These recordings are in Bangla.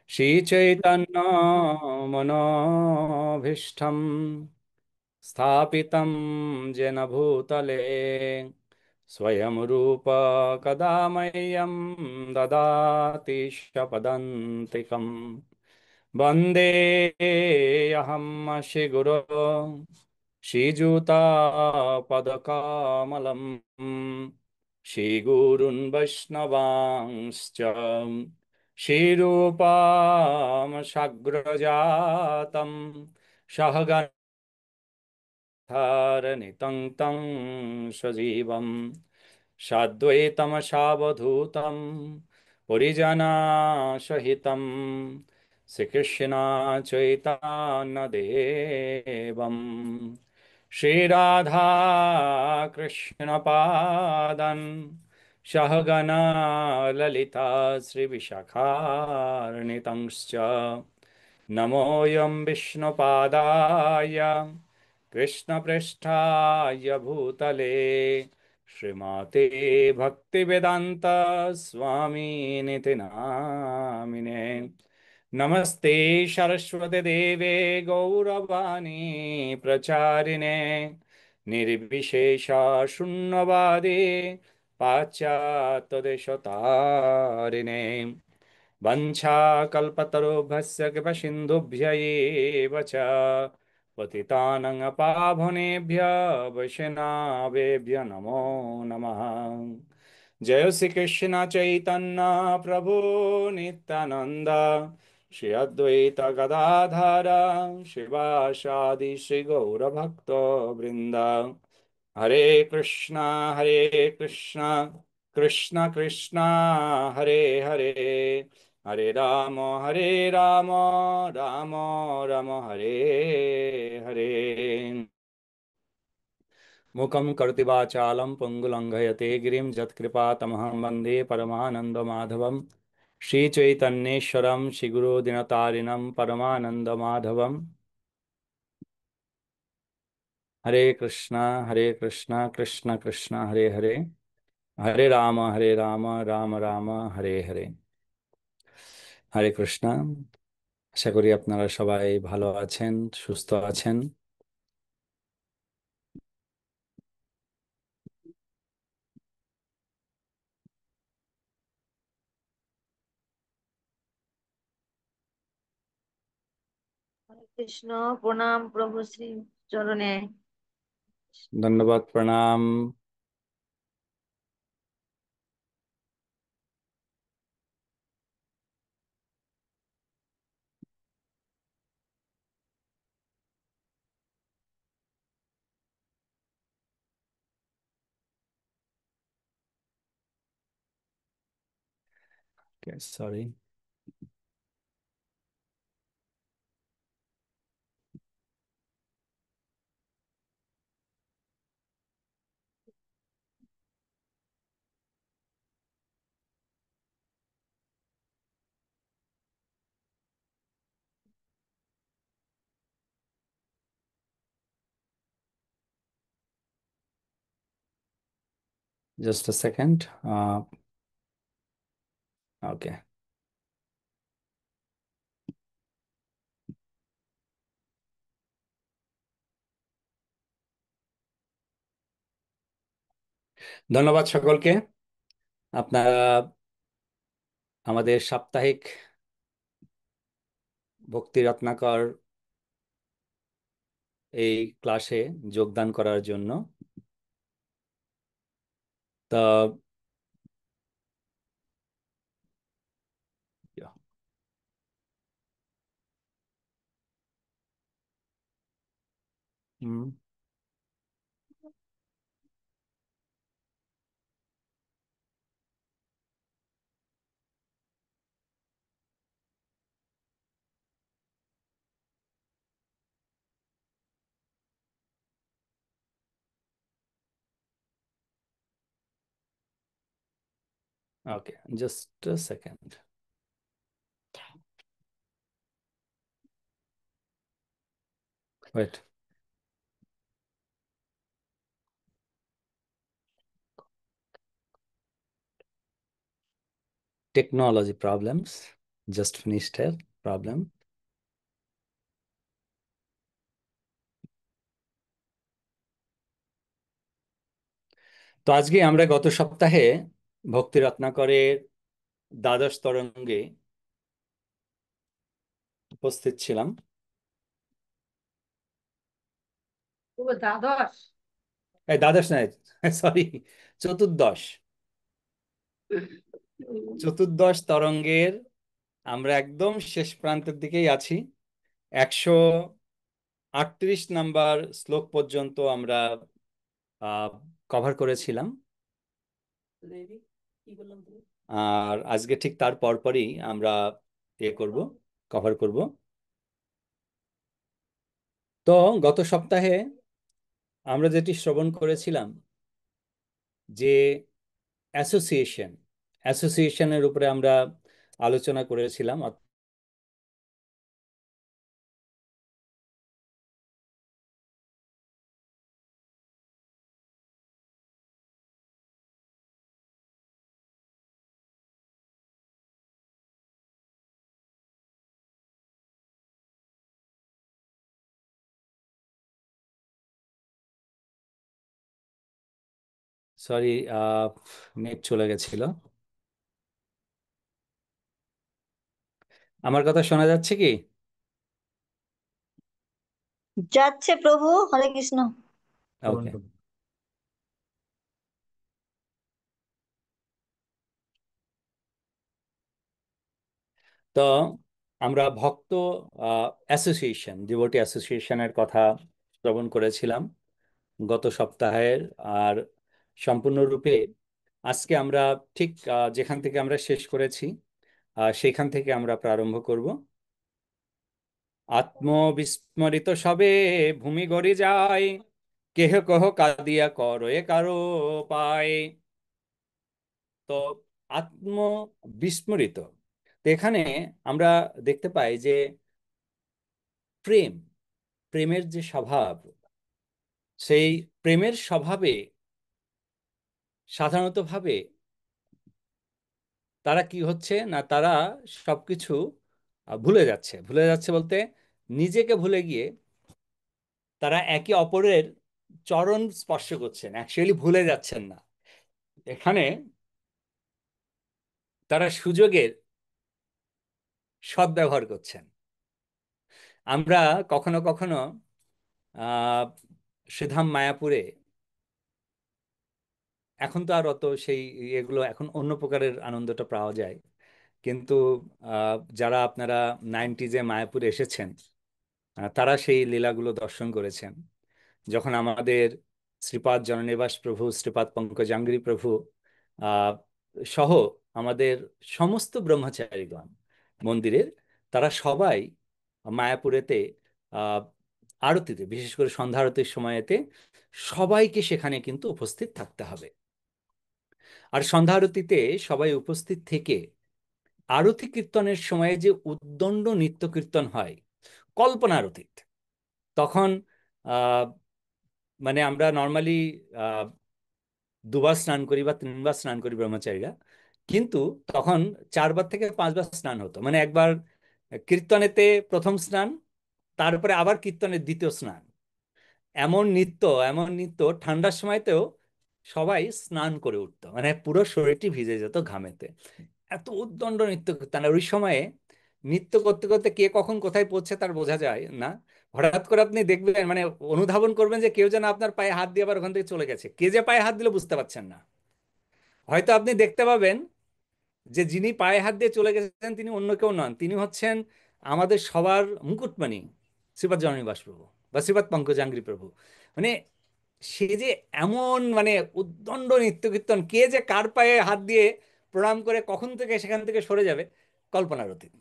श्रीचैतन्यमनोभीष्टं स्थापितं येन भूतले स्वयं रूप कदा मह्यं ददाति शपदन्तिकम् वन्देऽहं श्रीगुरो श्रीयुतापदकमलं श्रीगुरून् वैष्णवांश्च श्रीरूपां साग्रजातं सहगण धारनितं तं सजीवं साद्वैतमसावधूतं परिजनासहितं श्रीकृष्ण चैतन्यदेवं श्रीराधा कृष्णपादन् सहगना ललिता श्रीविशाखान्वितंश्च नमोऽयं विष्णुपादाय कृष्णपृष्ठाय भूतले श्रीमते भक्तिवेदान्त स्वामिनिति नामिने नमस्ते सरस्वती देवे गौरवाणी प्रचारिणे निर्विशेष शून्यवादे पाश्चात्यदेशतारिणे वञ्चाकल्पतरुभ्यश्च कृपसिन्धुभ्य एव च पतितानां पावनेभ्य वैष्णवेभ्य नमो नमः। जय श्री कृष्ण चैतन्य प्रभु नित्यानंद श्री अद्वैत गदाधर शिवासादि श्री गौर भक्त वृंद हरे कृष्णा कृष्ण कृष्ण हरे हरे हरे राम राम राम हरे हरे। मुखं करोति वाचालं पङ्गुलङ्घयते गिरिं यत्कृपातमहं वन्दे परमानन्दमाधवं श्रीचैतन्येश्वरं श्रीगुरुदिनतारिणं परमानन्दमाधवं। हरे कृष्णा कृष्ण कृष्ण हरे हरे हरे राम राम राम हरे हरे। হরে কৃষ্ণ। আশা করি আপনারা সবাই ভালো আছেন, সুস্থ আছেন। হরে কৃষ্ণ। প্রণাম প্রভু শ্রী চরণে। ধন্যবাদ, প্রণাম। Sorry. Just a second. Okay. ধন্যবাদ সকলকে। আপনারা আমাদের সাপ্তাহিক ভক্তি রত্নাকর এই ক্লাসে যোগদান করার জন্য। তা okay, just a second. Wait. Technology problems. Just finished এর প্রবলেম। তো আজকে আমরা গত সপ্তাহে ভক্তি রত্নাকরের দ্বাদশ তরঙ্গে উপস্থিত ছিলাম। ও দ্বাদশ। এই দ্বাদশ নয়, সরি, চতুর্দশ। চতুর্দশ তরঙ্গের আমরা একদম শেষ প্রান্তের দিকেই আছি। 138 নাম্বার শ্লোক পর্যন্ত আমরা কভার করেছিলাম। আর আজকে ঠিক তার পরপরই আমরা করব, কভার করব। তো গত সপ্তাহে আমরা যেটি শ্রবণ করেছিলাম যে অ্যাসোসিয়েশন, অ্যাসোসিয়েশনের উপরে আমরা আলোচনা করেছিলাম। সরি, নেট চলে গেছিল। আমার কথা শোনা যাচ্ছে কি? যাচ্ছে প্রভু, হরে কৃষ্ণ। ওকে। তো আমরা ভক্ত অ্যাসোসিয়েশন, ডিভোটি অ্যাসোসিয়েশনের কথা শ্রবণ করেছিলাম গত সপ্তাহের। আর সম্পূর্ণরূপে আজকে আমরা ঠিক যেখান থেকে আমরা শেষ করেছি সেখান থেকে আমরা প্রারম্ভ করব। আত্মবিস্মৃত সবে ভূমি গড়ি যায়, কেহ কহ কাঁদিয়া করয়ে কারো পায়। তো আত্মবিস্মৃত, তো এখানে আমরা দেখতে পাই যে প্রেম, প্রেমের যে স্বভাব, সেই প্রেমের স্বভাবে সাধারণত ভাবে তারা কি হচ্ছে না, তারা সবকিছু ভুলে যাচ্ছে। ভুলে যাচ্ছে বলতে নিজেকে ভুলে গিয়ে তারা একে অপরের চরণ স্পর্শ করছেন, অ্যাকচুয়ালি ভুলে যাচ্ছেন না। এখানে তারা সুযোগের সদ্ব্যবহার করছেন। আমরা কখনো কখনো আহ শ্রীধাম মায়াপুরে, এখন তো আর অত সেই এগুলো, এখন অন্য প্রকারের আনন্দটা পাওয়া যায়। কিন্তু যারা আপনারা 90s মায়াপুরে এসেছেন, তারা সেই লীলাগুলো দর্শন করেছেন। যখন আমাদের শ্রীপাদ জননিবাস প্রভু, শ্রীপাদ পঙ্কজাঙ্ঘ্রি প্রভু আহ সহ আমাদের সমস্ত ব্রহ্মচারীগণ মন্দিরের, তারা সবাই মায়াপুরেতে আহ আরতিতে, বিশেষ করে সন্ধ্যা আরতির সময়তে সবাইকে সেখানে কিন্তু উপস্থিত থাকতে হবে। আর সন্ধ্যা আরতিতে সবাই উপস্থিত থেকে আরতি কীর্তনের সময়ে যে উদ্দণ্ড নৃত্য কীর্তন হয় কল্পনা আরতিত, তখন আহ মানে আমরা নর্মালি দুবার স্নান করি বা তিনবার স্নান করি ব্রহ্মচারীরা, কিন্তু তখন 4বার থেকে 5বার স্নান হতো। মানে একবার কীর্তনেতে প্রথম স্নান, তারপরে আবার কীর্তনের দ্বিতীয় স্নান। এমন নৃত্য, এমন নৃত্য, ঠান্ডার সময়তেও সবাই স্নান করে উঠতো, মানে পুরো শরীরটি ভিজে যেত ঘামেতে। এত উদ্দণ্ড নৃত্য করতেন। আর ওই সময়ে নৃত্য করতে করতে কে কখন কোথায় পৌঁছে তার বোঝা যায় না। হঠাৎ করে আপনি দেখবেন, মানে অনুধাবন করবেন যে কেউ যেন আপনার পায়ে হাত দিয়ে আবার ওখান থেকে চলে গেছে। কে যে পায়ে হাত দিলে বুঝতে পারছেন না। হয়তো আপনি দেখতে পাবেন যে যিনি পায়ে হাত দিয়ে চলে গেছেন তিনি অন্য কেউ নন, তিনি হচ্ছেন আমাদের সবার মুকুটমণি শ্রীপাদ জননীবাস প্রভু বা শ্রীপাদ পঙ্কজাঙ্ঘ্রি প্রভু। মানে সে যে এমন মানে উদ্দণ্ড নৃত্য কীর্তন, কে যে কার পায়ে হাত দিয়ে প্রণাম করে কখন থেকে সেখান থেকে সরে যাবে কল্পনার অতীত।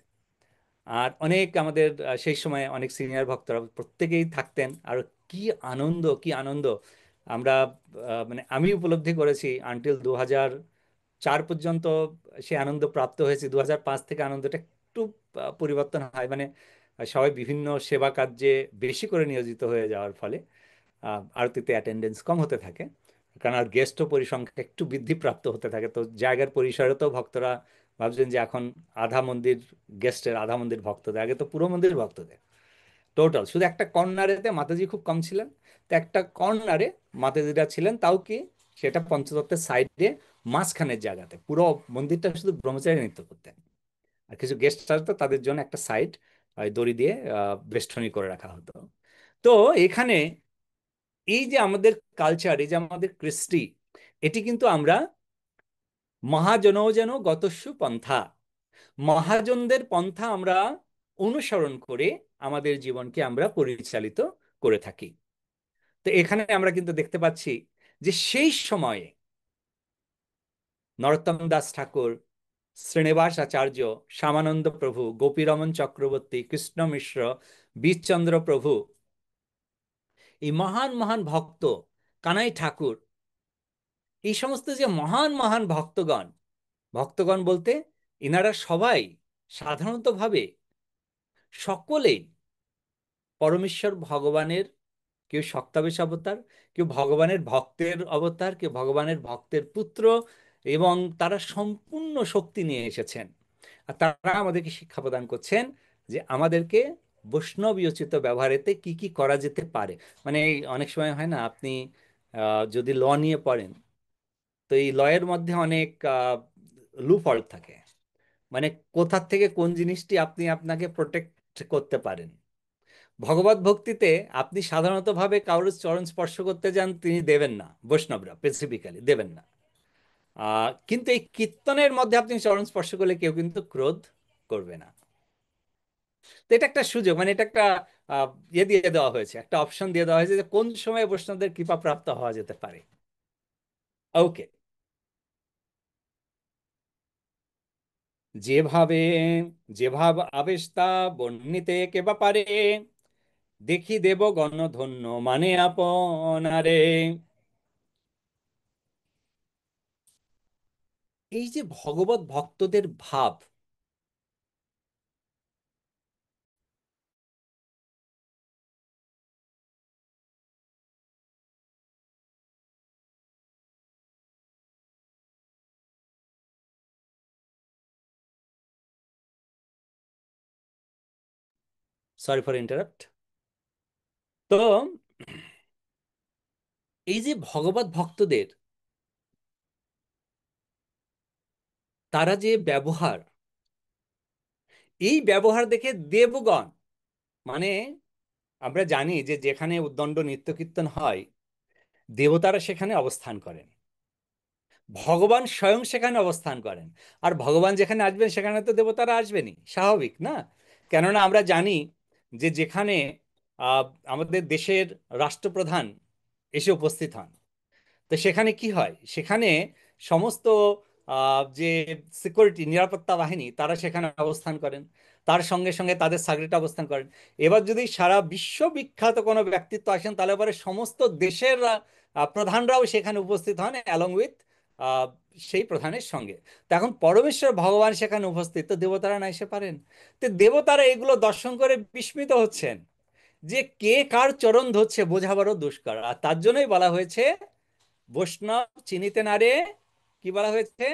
আর অনেক আমাদের সেই সময় অনেক সিনিয়র ভক্তরা প্রত্যেকেই থাকতেন। আর কি আনন্দ, কি আনন্দ! আমরা মানে আমি উপলব্ধি করেছি আনটিল 2004 পর্যন্ত সে আনন্দ প্রাপ্ত হয়েছে। 2005 থেকে আনন্দটা একটু পরিবর্তন হয়, মানে সবাই বিভিন্ন সেবা কার্যে বেশি করে নিয়োজিত হয়ে যাওয়ার ফলে আরতিতে অ্যাটেন্ডেন্স কম হতে থাকে। কারণ আর গেস্টও পরিসংখ্যা একটু বৃদ্ধিপ্রাপ্ত হতে থাকে, তো জায়গার পরিসরে তো ভক্তরা ভাবছেন যে এখন আধা মন্দির গেস্টের, আধা মন্দির ভক্তদের, আগে তো পুরো মন্দির ভক্তদের। টোটাল শুধু একটা কর্নারেতে মাতাজি খুব কম ছিলেন। তো একটা কর্নারে মাতাজিরা ছিলেন, তাও কি সেটা পঞ্চতত্ত্বের সাইডে মাঝখানের জায়গাতে। পুরো মন্দিরটা শুধু ব্রহ্মচারী নৃত্য করতেন, আর কিছু গেস্ট আসতো তাদের জন্য একটা সাইড দড়ি দিয়ে বেষ্টনী করে রাখা হতো। তো এখানে এই যে আমাদের কালচার, এই যে আমাদের কৃষ্টি, এটি কিন্তু আমরা মহাজনও যেন গতস্যু পন্থা, মহাজনদের পন্থা আমরা অনুসরণ করে আমাদের জীবনকে আমরা পরিচালিত করে থাকি। তো এখানে আমরা কিন্তু দেখতে পাচ্ছি যে সেই সময়ে নরোত্তম দাস ঠাকুর, শ্রীনিবাস আচার্য, শ্যামানন্দ প্রভু, গোপীরমন চক্রবর্তী, কৃষ্ণ মিশ্র, বিষচন্দ্র প্রভু, এই মহান মহান ভক্ত, কানাই ঠাকুর, এই সমস্ত যে মহান মহান ভক্তগণ, ভক্তগণ বলতে ইনারা সবাই সাধারণতভাবে সকলেই পরমেশ্বর ভগবানের, কেউ সপ্তাবেশ অবতার, কেউ ভগবানের ভক্তের অবতার, কেউ ভগবানের ভক্তের পুত্র, এবং তারা সম্পূর্ণ শক্তি নিয়ে এসেছেন। আর তারা আমাদেরকে শিক্ষা প্রদান করছেন যে আমাদেরকে বৈষ্ণবীয়োচিত ব্যবহারেতে কি কি করা যেতে পারে। মানে এই অনেক সময় হয় না, আপনি যদি ল নিয়ে পড়েন, তো এই লয়ের মধ্যে অনেক লুফল থাকে। মানে কোথা থেকে কোন জিনিসটি আপনি আপনাকে প্রোটেক্ট করতে পারেন। ভগবত ভক্তিতে আপনি সাধারণতভাবে কারোর চরণ স্পর্শ করতে যান, তিনি দেবেন না, বৈষ্ণবরা স্পেসিফিক্যালি দেবেন না। কিন্তু এই কীর্তনের মধ্যে আপনি চরণ স্পর্শ করলে কেউ কিন্তু ক্রোধ করবে না। তো এটা একটা সুযোগ, মানে এটা একটা আহ, ইয়ে দিয়ে দেওয়া হয়েছে, একটা অপশন দিয়ে দেওয়া হয়েছে যে কোন সময় বৈষ্ণবদের কৃপা প্রাপ্ত হওয়া যেতে পারে। ওকে। যেভাবে যেভাব আবেশ তা বর্ণিতে কেবা পারে, দেখি দেব গণধন্য মানে আপনারে। এই যে ভগবত ভক্তদের ভাব, সরি ফর ইন্টারাপ্ট। তো এই যে ভগবত ভক্তদের তারা যে ব্যবহার, এই ব্যবহার দেখে দেবগণ, মানে আমরা জানি যে যেখানে উদ্দণ্ড নৃত্য কীর্তন হয়, দেবতারা সেখানে অবস্থান করেন, ভগবান স্বয়ং সেখানে অবস্থান করেন। আর ভগবান যেখানে আসবেন সেখানে তো দেবতারা আসবেনই, স্বাভাবিক না? কেননা আমরা জানি যে যেখানে আহ, আমাদের দেশের রাষ্ট্রপ্রধান এসে উপস্থিত হন, তো সেখানে কি হয়, সেখানে সমস্ত যে সিকিউরিটি নিরাপত্তা বাহিনী তারা সেখানে অবস্থান করেন, তার সঙ্গে সঙ্গে তাদের সার্গেট অবস্থান করেন। এবার যদি সারা বিশ্ববিখ্যাত কোনো ব্যক্তিত্ব আসেন, তাহলে পরে সমস্ত দেশের প্রধানরাও সেখানে উপস্থিত হন অ্যালং উইথ সেই প্রধানের সঙ্গে। তো এখন পরমেশ্বর ভগবান সেখানে উপস্থিত, তো দেবতারা না এসে পারেন? তো দেবতারা এগুলো দর্শন করে বিস্মিত হচ্ছেন যে কে কার চরণ ধরছে বোঝা বড় দুষ্কর। আর তার জন্যই বলা হয়েছে বৈষ্ণব চিনিতে না রে, কি বলা হয়েছে?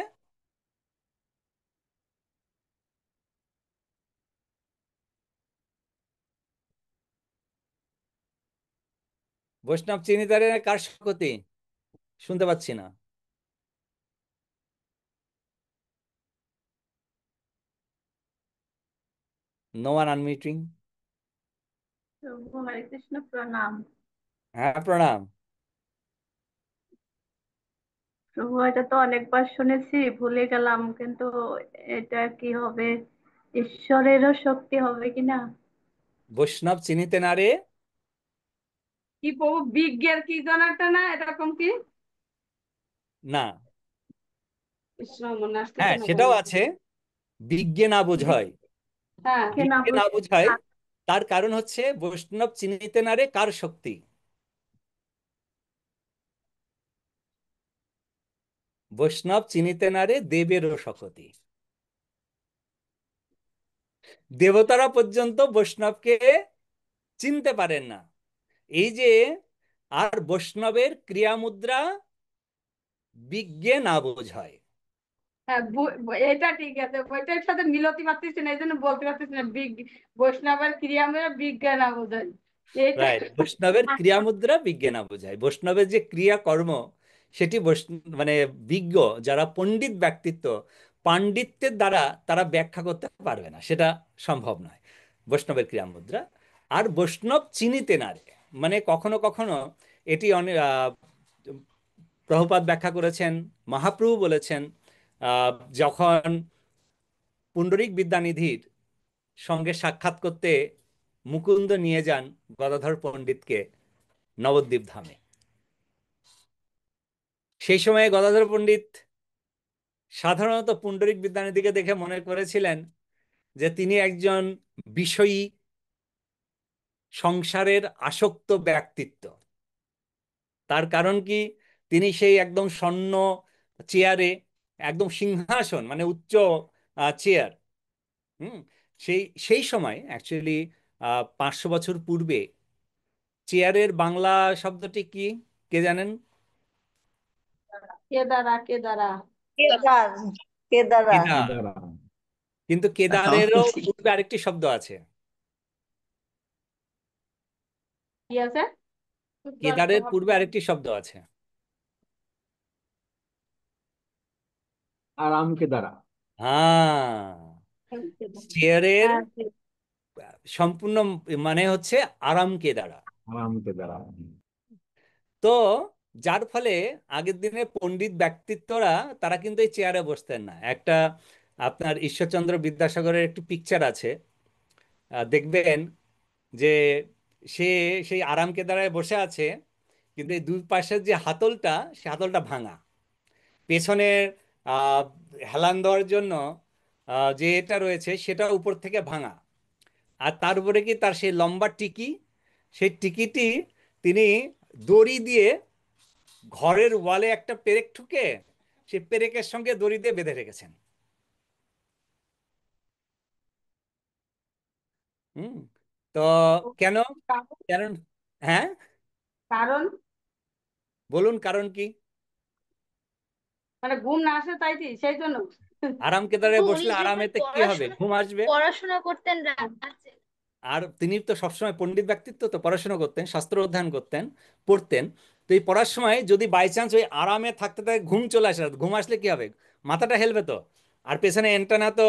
বৈষ্ণব চিনিতে রে কার শক্তি? শুনতে পাচ্ছি না। No one unmuting. প্রভু হরে কৃষ্ণ প্রণাম। হ্যাঁ, প্রণাম। প্রভু এটা তো অনেকবার শুনেছি, ভুলে গেলাম, কিন্তু এটা কি হবে, ঈশ্বরেরও শক্তি হবে কিনা? বৈষ্ণব চিনিতে না রে। কি প্রভু, বিজ্ঞের কি যেন একটা, না এরকম কি? না। কৃষ্ণ মনে আসতেছে হ্যাঁ, না কেন? সেটাও আছে। বিজ্ঞে না বোঝায়। হ্যাঁ, কে না বিজ্ঞে না বুঝে। বোঝায়, তার কারণ হচ্ছে বৈষ্ণব চিনিতে না রে কার শক্তি? বৈষ্ণব চিনিতে না রে দেবেরও শক্তি। দেবতারা পর্যন্ত বৈষ্ণবকে চিনতে পারেন না। এই যে, আর বৈষ্ণবের ক্রিয়া মুদ্রা বিজ্ঞে না বোঝায়। হ্যাঁ, এটা ঠিক আছে, বইটার সাথে মিলতে পারতেছি না, এই জন্য বলতে পারতেছি না। বৈষ্ণবের ক্রিয়া মেয়ে বিজ্ঞান বোঝায় এইটা। রাইট, বৈষ্ণবের ক্রিয়া মুদ্রা বিজ্ঞানা বোঝায়। বৈষ্ণবের যে ক্রিয়া কর্ম সেটি মানে বিজ্ঞ, যারা পণ্ডিত ব্যক্তিত্ব, পাণ্ডিত্যের দ্বারা তারা ব্যাখ্যা করতে পারবে না, সেটা সম্ভব নয় বৈষ্ণবের ক্রিয়া মুদ্রা। আর বৈষ্ণব চিনিতে না রে, মানে কখনো কখনো এটি অনেক প্রভুপাদ ব্যাখ্যা করেছেন, মহাপ্রভু বলেছেন, যখন পুণ্ডরীক বিদ্যানিধির সঙ্গে সাক্ষাৎ করতে মুকুন্দ নিয়ে যান গদাধর পণ্ডিতকে নবদ্বীপ ধামে, সেই সময়ে গদাধর পণ্ডিত সাধারণত পুণ্ডরীক বিদ্যানিধিকে দেখে মনে করেছিলেন যে তিনি একজন বিষয়ী, সংসারের আসক্ত ব্যক্তিত্ব। তার কারণ কি, তিনি সেই একদম স্বর্ণ চেয়ারে, একদম সিংহাসন মানে উচ্চ চেয়ার, হুম, সেই সেই সময় অ্যাকচুয়ালি 500 বছর পূর্বে চেয়ারের বাংলা শব্দটি কি, কে জানেন? কেদারা, কেদারা। কেদার, কেদারা। কেদার। কেদারা। কিন্তু কেদারেরও পূর্বে আরেকটি শব্দ আছে। কি আছে? কেদারের পূর্বে আরেকটি শব্দ আছে। আরাম কেদারা। হ্যাঁ, চেয়ারের হ্যাঁ, সম্পূর্ণ মানে হচ্ছে আরাম কেদারা। আরাম কেদারা। তো যার ফলে আগের দিনে পণ্ডিত ব্যক্তিত্বরা তারা কিন্তু এই চেয়ারে বসতেন না। একটা আপনার ঈশ্বরচন্দ্র বিদ্যাসাগরের একটি পিকচার আছে, দেখবেন যে সে সেই আরাম কেদারায় বসে আছে, কিন্তু এই দুই পাশের যে হাতলটা, সে হাতলটা ভাঙা। পেছনের আহ, হেলান দেওয়ার জন্য যে এটা রয়েছে সেটা উপর থেকে ভাঙা। আর তার উপরে কি তার সেই লম্বা টিকি, সেই টিকিটি তিনি দড়ি দিয়ে ঘরের ওয়ালে একটা পেরেক ঠুকে সেই পেরেকের সঙ্গে দড়ি দিয়ে বেঁধে রেখেছেন। হুম। তো কেন? কারণ, কারণ, হ্যাঁ, কারণ বলুন কারণ কি? মানে ঘুম না আসে তাই কি, সেই জন্য? আরাম কেদারে কিন্তু উনি বসলে যখন আরামেতে কি হবে, পড়াশোনা ঘুম আসবে। পড়াশোনা করতেন রাতে। আর তিনি তো সবসময় পণ্ডিত ব্যক্তিত্ব, তো পড়াশোনা করতেন, শাস্ত্র অধ্যয়ন করতেন, পড়তেন। তো এই পড়ার সময় যদি বাই চান্স ওই আরামে থাকতে থাকতে ঘুম চলে আসে, ঘুম আসলে কি হবে? মাথাটা হেলবে তো। আর পেছনে এন্টেনা তো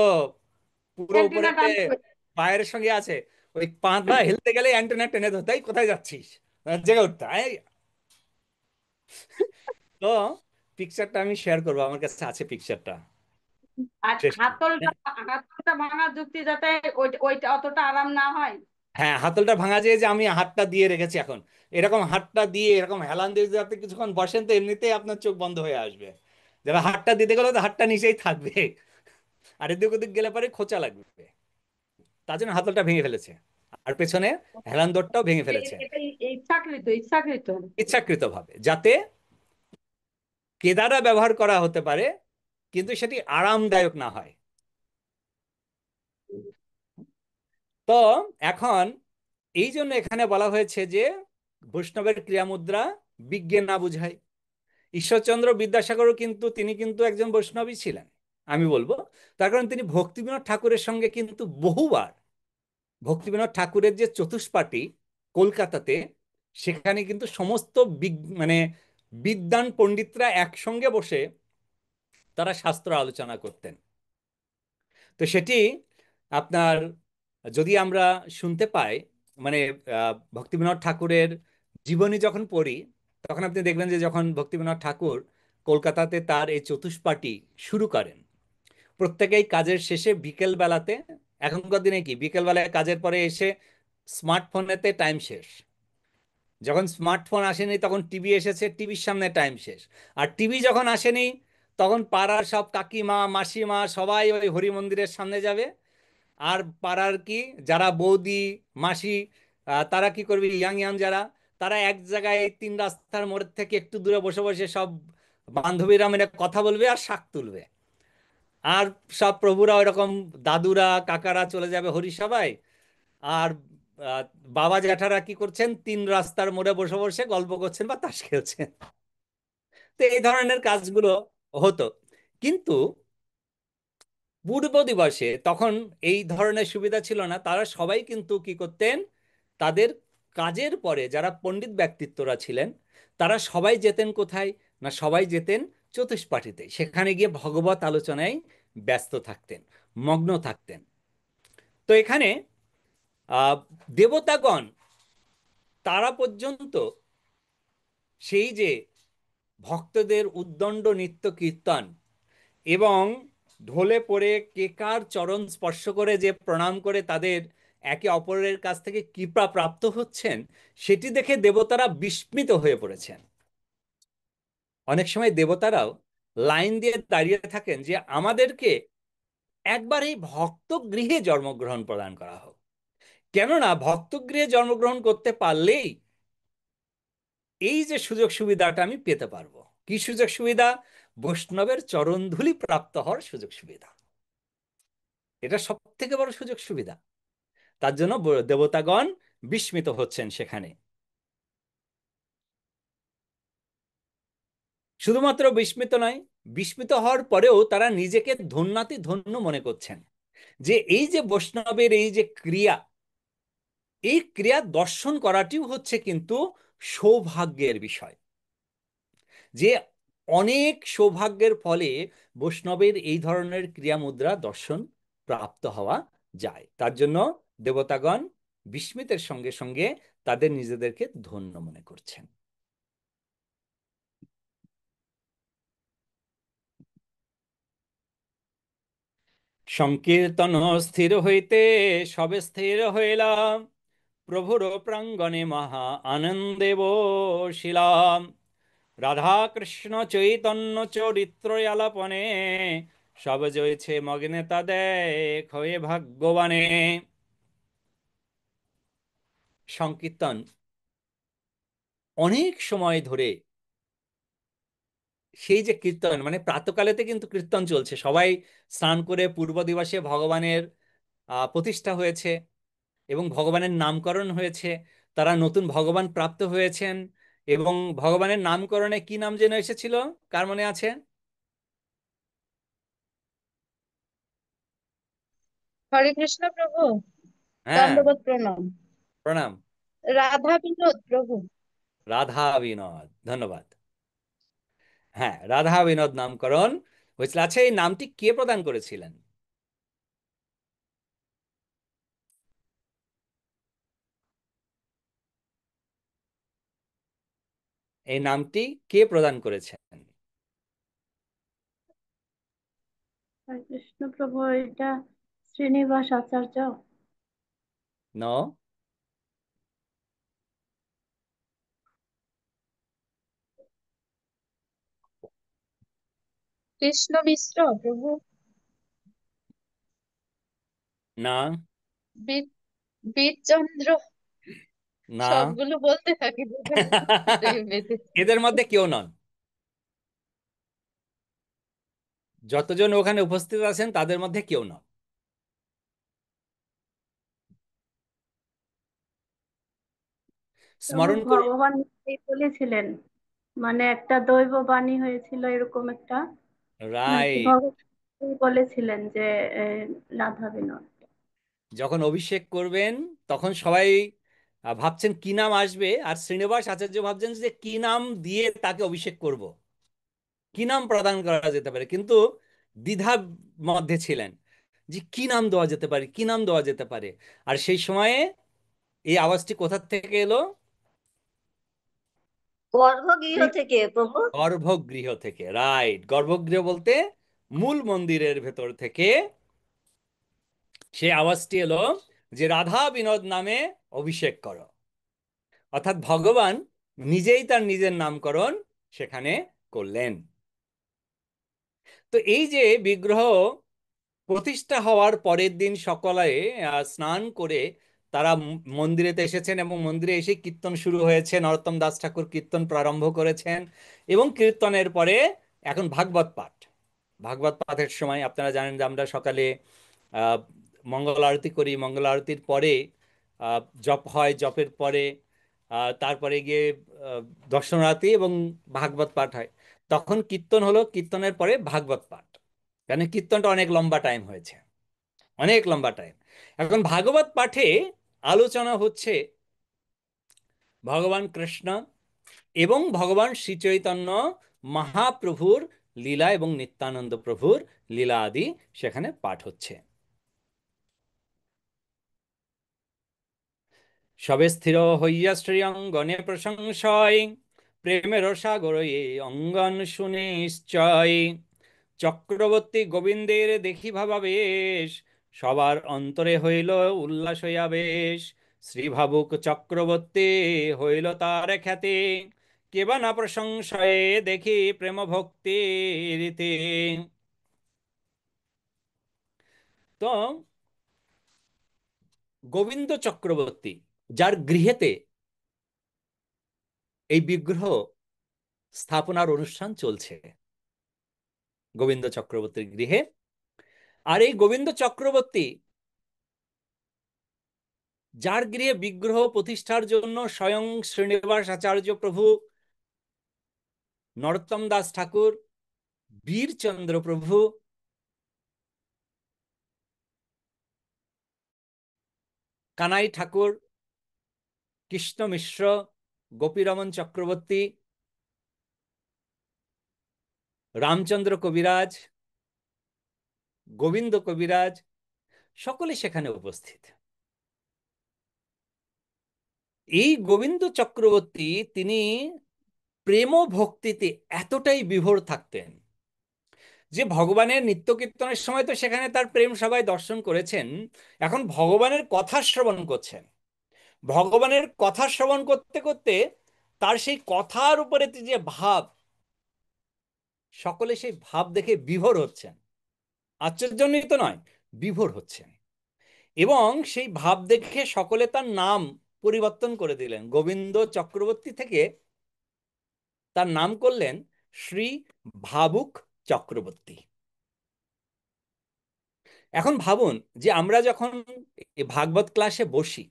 পুরো উপরে ক্যান্টিনা টানবে। পায়ের সঙ্গে আছে, ওই পা হেলতে গেলে অ্যান্টেনা টেনে ধরতে হয়, কোথায় যাচ্ছিস, জেগে উঠতে হয়। তো পিকচারটা আমি শেয়ার করবো, আমার কাছে আছে পিকচারটা। আর শেষ। হাতলটা ভাঙার যুক্তি যাতে ওইটা ওইটা অতটা আরাম না হয়। হ্যাঁ, হাতলটা ভাঙা যায় যে আমি হাতটা দিয়ে রেখেছি এখন, এরকম হাতটা দিয়ে এরকম হেলান দিয়ে যদি আপনি কিছুক্ষণ বসেন তো এমনিতেই আপনার চোখ বন্ধ হয়ে আসবে। যারা হাতটা দিতে গেলে তো হাতটা নিচেই থাকবে, আর এদিক ওদিক গেলে পরে খোঁচা লাগবে। তার জন্য হাতলটা ভেঙে ফেলেছে, আর পেছনে হেলান দড়টাও ভেঙে ফেলেছে এটা ইচ্ছাকৃত, ইচ্ছাকৃত। ইচ্ছাকৃতভাবে, যাতে কেদারা ব্যবহার করা হতে পারে কিন্তু সেটি আরামদায়ক না হয়। তো এখন এই জন্য এখানে বলা হয়েছে যে বৈষ্ণবের ক্রিয়ামুদ্রা বিজ্ঞে না বুঝায়। ঈশ্বরচন্দ্র বিদ্যাসাগরও কিন্তু তিনি কিন্তু একজন বৈষ্ণবই ছিলেন, আমি বলবো। তার কারণ তিনি ভক্তিবিনোদ ঠাকুরের সঙ্গে কিন্তু বহুবার, ভক্তিবিনোদ ঠাকুরের যে চতুষ্পাঠী কলকাতাতে, সেখানে কিন্তু সমস্ত মানে বিদ্বান পণ্ডিতরা একসঙ্গে বসে তারা শাস্ত্র আলোচনা করতেন। তো সেটি আপনার যদি আমরা শুনতে পাই, মানে ভক্তিবিনোদ ঠাকুরের জীবনী যখন পড়ি, তখন আপনি দেখবেন যে যখন ভক্তিবিনোদ ঠাকুর কলকাতাতে তার এই চতুষ্পাঠী শুরু করেন, প্রত্যেকেই কাজের শেষে বিকেল বেলাতে, এখনকার দিনে কি বিকেল বেলায় কাজের পরে এসে স্মার্টফোনেতে টাইম শেষ। যখন স্মার্টফোন আসেনি তখন টিভি এসেছে, টিভির সামনে টাইম শেষ। আর টিভি যখন আসেনি তখন পাড়ার সব কাকিমা মাসিমা সবাই ওই হরি মন্দিরের সামনে যাবে। আর পাড়ার কি যারা বৌদি মাসি, তারা কি করবে, ইয়াং ইয়াং যারা, তারা এক জায়গায় এই 3 রাস্তার মোড় থেকে একটু দূরে বসে বসে সব বান্ধবীরা মিলে কথা বলবে আর শাক তুলবে। আর সব প্রভুরা ওইরকম, দাদুরা কাকারা চলে যাবে হরিসভায়। আর আহ, বাবা জ্যাঠারা কি করছেন, 3 রাস্তার মোড়ে বসে বসে গল্প করছেন বা তাস খেলছেন। তো এই ধরনের কাজগুলো হতো। কিন্তু পূর্ব দিবসে তখন এই ধরনের সুবিধা ছিল না, তারা সবাই কিন্তু কি করতেন, তাদের কাজের পরে যারা পণ্ডিত ব্যক্তিত্বরা ছিলেন তারা সবাই যেতেন কোথায়, না সবাই যেতেন চতুষ্পাঠীতে, সেখানে গিয়ে ভগবত আলোচনায় ব্যস্ত থাকতেন, মগ্ন থাকতেন। তো এখানে আহ দেবতাগণ তারা পর্যন্ত সেই যে ভক্তদের উদ্দণ্ড নিত্য কীর্তন এবং ঢলে পড়ে কেকার চরণ স্পর্শ করে যে প্রণাম করে তাদের একে অপরের কাছ থেকে কৃপা প্রাপ্ত হচ্ছেন, সেটি দেখে দেবতারা বিস্মিত হয়ে পড়েছেন। অনেক সময় দেবতারাও লাইন দিয়ে দাঁড়িয়ে থাকেন যে আমাদেরকে একবার এই ভক্ত গৃহে জন্মগ্রহণ প্রদান করা হোক, কেননা ভক্ত গৃহে জন্মগ্রহণ করতে পারলেই এই যে সুযোগ সুবিধাটা আমি পেতে পারবো। কি সুযোগ সুবিধা? বৈষ্ণবের চরণধূলি প্রাপ্ত হওয়ার সুযোগ সুবিধা। এটা সব থেকে বড় সুযোগ সুবিধা। তার জন্য দেবতাগণ বিস্মিত হচ্ছেন সেখানে। শুধুমাত্র বিস্মিত নয়, বিস্মিত হওয়ার পরেও তারা নিজেকে ধন্যাতি ধন্য মনে করছেন যে এই যে বৈষ্ণবের এই যে ক্রিয়া, এই ক্রিয়া দর্শন করাটিও হচ্ছে কিন্তু সৌভাগ্যের বিষয়, যে অনেক সৌভাগ্যের ফলে বৈষ্ণবের এই ধরনের ক্রিয়া মুদ্রা দর্শন প্রাপ্ত হওয়া যায়। তার জন্য দেবতাগণ বিস্মিতের সঙ্গে সঙ্গে তাদের নিজেদেরকে ধন্য মনে করছেন। সংকীর্তন স্থির হইতে সবে স্থির হইলাম, প্রভুর প্রাঙ্গণে মহা আনন্দে বসিলাম। রাধা কৃষ্ণ চৈতন্য চরিত্র আলাপনে সব জয়ছে মগ্নে দেখ হয়ে ভাগ্যবানে। সংকীর্তন অনেক সময় ধরে, সেই যে কীর্তন মানে প্রাতকালেতে কিন্তু কীর্তন চলছে, সবাই স্নান করে পূর্ব দিবসে ভগবানের প্রতিষ্ঠা হয়েছে এবং ভগবানের নামকরণ হয়েছে, তারা নতুন ভগবান প্রাপ্ত হয়েছেন। এবং ভগবানের নামকরণে কি নাম যেন এসেছিল, কার মনে আছে? হরে কৃষ্ণ প্রভু, হ্যাঁ, দণ্ডবত প্রণাম। প্রণাম। রাধা বিনোদ প্রভু। রাধা বিনোদ, ধন্যবাদ। হ্যাঁ, রাধা বিনোদ নামকরণ হয়েছিল। আচ্ছা, এই নামটি কে প্রদান করেছিলেন? এই নামটি কে প্রদান করেছেন? হরে কৃষ্ণ প্রভু, এটা শ্রীনিবাস আচার্য। ন, কৃষ্ণ মিশ্র প্রভু। না, বি- বীরচন্দ্র। না। সবগুলো বলতে থাকি দেখেন, বেঁধে। এদের মধ্যে কেউ নন। যতজন ওখানে উপস্থিত আছেন তাদের মধ্যে কেউ নন। প্রভু স্মরণ করুন। ভগবান নিজেই বলেছিলেন, মানে একটা দৈব বাণী হয়েছিল এরকম একটা, নাকি রাইট। ভগবান বলেছিলেন যে রাধা বিনোদ? যখন অভিষেক করবেন তখন সবাই ভাবছেন কি নাম আসবে, আর শ্রীনিবাস আচার্য ভাবছেন যে কি নাম দিয়ে তাকে অভিষেক করব, কি নাম প্রদান করা যেতে পারে, কিন্তু দ্বিধা মধ্যে ছিলেন যে কি নাম দেওয়া যেতে পারে, কি নাম দেওয়া যেতে পারে। আর সেই সময়ে এই আওয়াজটি কোথা থেকে এলো? গর্ভগৃহ এই থেকে প্রভু। গর্ভগৃহ থেকে। রাইট, গর্ভগৃহ বলতে মূল মন্দিরের ভেতর থেকে সেই আওয়াজটি এলো যে রাধা বিনোদ নামে অভিষেক করো। অর্থাৎ ভগবান নিজেই তার নিজের নামকরণ সেখানে করলেন। তো এই যে বিগ্রহ প্রতিষ্ঠা হওয়ার পরের দিন সকালে স্নান করে তারা মন্দিরেতে এসেছেন এবং মন্দিরে এসে কীর্তন শুরু হয়েছে, নরোত্তম দাস ঠাকুর কীর্তন প্রারম্ভ করেছেন। এবং কীর্তনের পরে এখন ভাগবত পাঠ। ভাগবত পাঠের সময় আপনারা জানেন যে আমরা সকালে আহ, মঙ্গল আরতি করি, মঙ্গল আরতির পরে জপ হয়, জপের পরে তারপরে গিয়ে আহ, দর্শনারতি এবং ভাগবত পাঠ হয়। তখন কীর্তন হলো, কীর্তনের পরে ভাগবত পাঠ। কেন কীর্তনটা অনেক লম্বা টাইম হয়েছে, অনেক লম্বা টাইম। এখন ভাগবত পাঠে আলোচনা হচ্ছে ভগবান কৃষ্ণ এবং ভগবান শ্রী চৈতন্য মহাপ্রভুর লীলা এবং নিত্যানন্দ প্রভুর লীলা আদি সেখানে পাঠ হচ্ছে। সবে স্থির হইয়া শ্রীঅঙ্গনে প্রশংসয়, প্রেমের সাগরে অঙ্গন শুনে নিশ্চয়। চক্রবর্তী গোবিন্দের দেখি ভাবাবেশ, সবার অন্তরে হইল উল্লাস হইয়া বেশ। শ্রী ভাবুক চক্রবর্তী হইল তার খ্যাতি, কেবা না প্রশংসায় দেখি প্রেম ভক্তি রীতি। তো গোবিন্দ চক্রবর্তী, যার গৃহেতে এই বিগ্রহ স্থাপনার অনুষ্ঠান চলছে, গোবিন্দ চক্রবর্তীর গৃহে। আর এই গোবিন্দ চক্রবর্তী, যার গৃহে বিগ্রহ প্রতিষ্ঠার জন্য স্বয়ং শ্রীনিবাস আচার্য প্রভু, নরোত্তম দাস ঠাকুর, বীরচন্দ্র প্রভু, কানাই ঠাকুর, কৃষ্ণ মিশ্র, গোপীরমন চক্রবর্তী, রামচন্দ্র কবিরাজ, গোবিন্দ কবিরাজ, সকলে সেখানে উপস্থিত। এই গোবিন্দ চক্রবর্তী তিনি প্রেম ভক্তিতে এতটাই বিভোর থাকতেন যে ভগবানের নিত্য কীর্তনের সময় তো সেখানে তার প্রেম সবাই দর্শন করেছেন, এখন ভগবানের কথা শ্রবণ করছেন। ভগবানের কথা শ্রবণ করতে করতে তার সেই কথার উপরে যে ভাব, সকলে সেই ভাব দেখে বিভোর হচ্ছেন, আশ্চর্যান্বিত নয়, বিভোর হচ্ছেন। এবং সেই ভাব দেখে সকলে তার নাম পরিবর্তন করে দিলেন, গোবিন্দ চক্রবর্তী থেকে তার নাম করলেন শ্রী ভাবুক চক্রবর্তী। এখন ভাবুন যে আমরা যখন এই ভাগবত ক্লাসে বসি,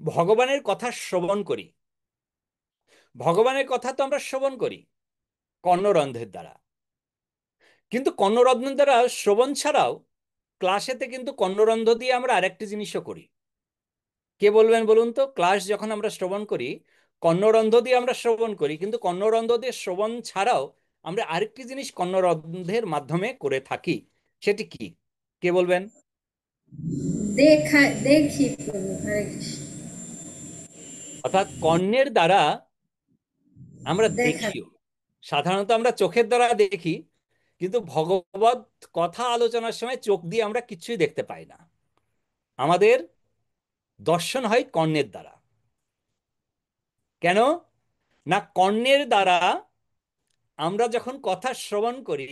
ভগবানের কথা শ্রবণ করি, ভগবানের কথা তো আমরা শ্রবণ করি কর্ণরন্ধ্রের দ্বারা, কিন্তু কর্ণরন্ধ্রের দ্বারা শ্রবণ ছাড়াও ক্লাসেতে কিন্তু কর্ণরন্ধ্র দিয়ে আমরা আরেকটি জিনিসও করি। কে বলবেন বলুন তো? ক্লাস যখন আমরা শ্রবণ করি, কর্ণরন্ধ্র দিয়ে আমরা শ্রবণ করি, কিন্তু কর্ণরন্ধ্র দিয়ে শ্রবণ ছাড়াও আমরা আরেকটি জিনিস কর্ণরন্ধ্রের মাধ্যমে করে থাকি, সেটি কি? কে বলবেন? দেখি প্রভু, হরে কৃষ্ণ। অর্থাৎ কর্ণের দ্বারা আমরা দেখা। দেখিও। সাধারণত আমরা চোখের দ্বারা দেখি, কিন্তু ভগবত কথা আলোচনার সময় চোখ দিয়ে আমরা কিছুই দেখতে পাই না, আমাদের দর্শন হয় কর্ণের দ্বারা। কেন না? কর্ণের দ্বারা আমরা যখন কথা শ্রবণ করি,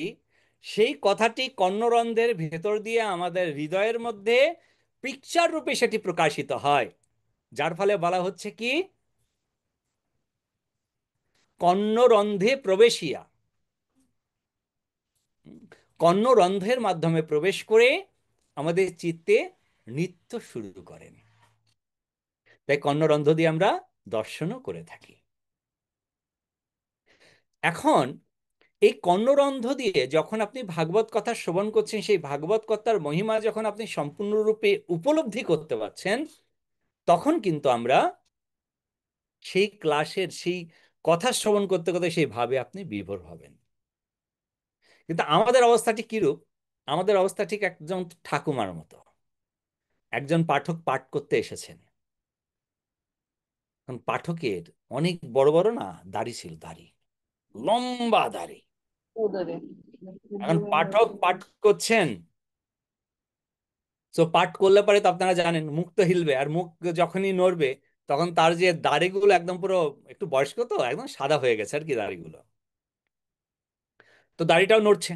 সেই কথাটি কর্ণরন্ধ্রের ভেতর দিয়ে আমাদের হৃদয়ের মধ্যে পিকচার রূপে সেটি প্রকাশিত হয়, যার ফলে বলা হচ্ছে কি কর্ণরন্ধ্রে প্রবেশিয়া, কর্ণরন্ধ্রের মাধ্যমে প্রবেশ করে আমাদের চিত্তে নৃত্য শুরু করেন। তাই কর্ণরন্ধ্র দিয়ে আমরা দর্শনও করে থাকি। এখন এই কর্ণরন্ধ্র দিয়ে যখন আপনি ভাগবত কথা শ্রবণ করছেন, সেই ভাগবত কথার মহিমা যখন আপনি সম্পূর্ণরূপে উপলব্ধি করতে পারছেন, তখন কিন্তু আমরা সেই ক্লাসের সেই কথা শ্রবণ করতে করতে সেই ভাবে আপনি বিভোর হবেন। কিন্তু আমাদের অবস্থাটি কিরূপ? আমাদের অবস্থা ঠিক একজন ঠাকুমার মতো। একজন পাঠক পাঠ করতে এসেছেন, কারণ পাঠকের অনেক বড় বড় না দাড়ি ছিল, দাড়ি লম্বা দাড়ি। এখন পাঠক পাঠ করছেন, তো পাঠ করলে পরে তো আপনারা জানেন মুখ তো হিলবে, আর মুখ যখনই নড়বে তখন তার যে দাড়িগুলো একদম পুরো, একটু বয়স্ক তো একদম সাদা হয়ে গেছে আর কি দাড়িগুলো, তো দাড়িটাও নড়ছে।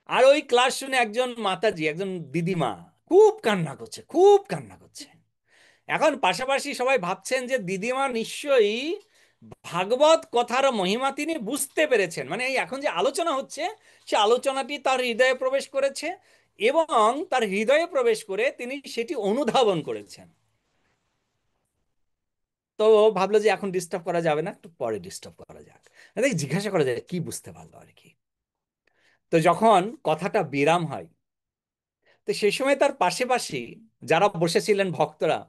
আর ওই ক্লাস শুনে একজন মাতাজি, একজন দিদিমা খুব কান্না করছে, খুব কান্না করছে। এখন পাশাপাশি সবাই ভাবছেন যে দিদিমা নিশ্চয়ই ভাগবত কথার মহিমা তিনি বুঝতে পেরেছেন, মানে এই এখন যে আলোচনা হচ্ছে সে আলোচনাটি তার হৃদয়ে প্রবেশ করেছে এবং তার হৃদয়ে প্রবেশ করে তিনি সেটি অনুধাবন করেছেন। তো ভাবলো যে এখন ডিস্টার্ব করা যাবে না, একটু পরে ডিস্টার্ব করা যাক, জিজ্ঞাসা করা যায় কি বুঝতে পারলো আর কি। তো যখন কথাটা বিরাম হয়, তো সেই সময় তার পাশাপাশি যারা বসেছিলেন ভক্তরা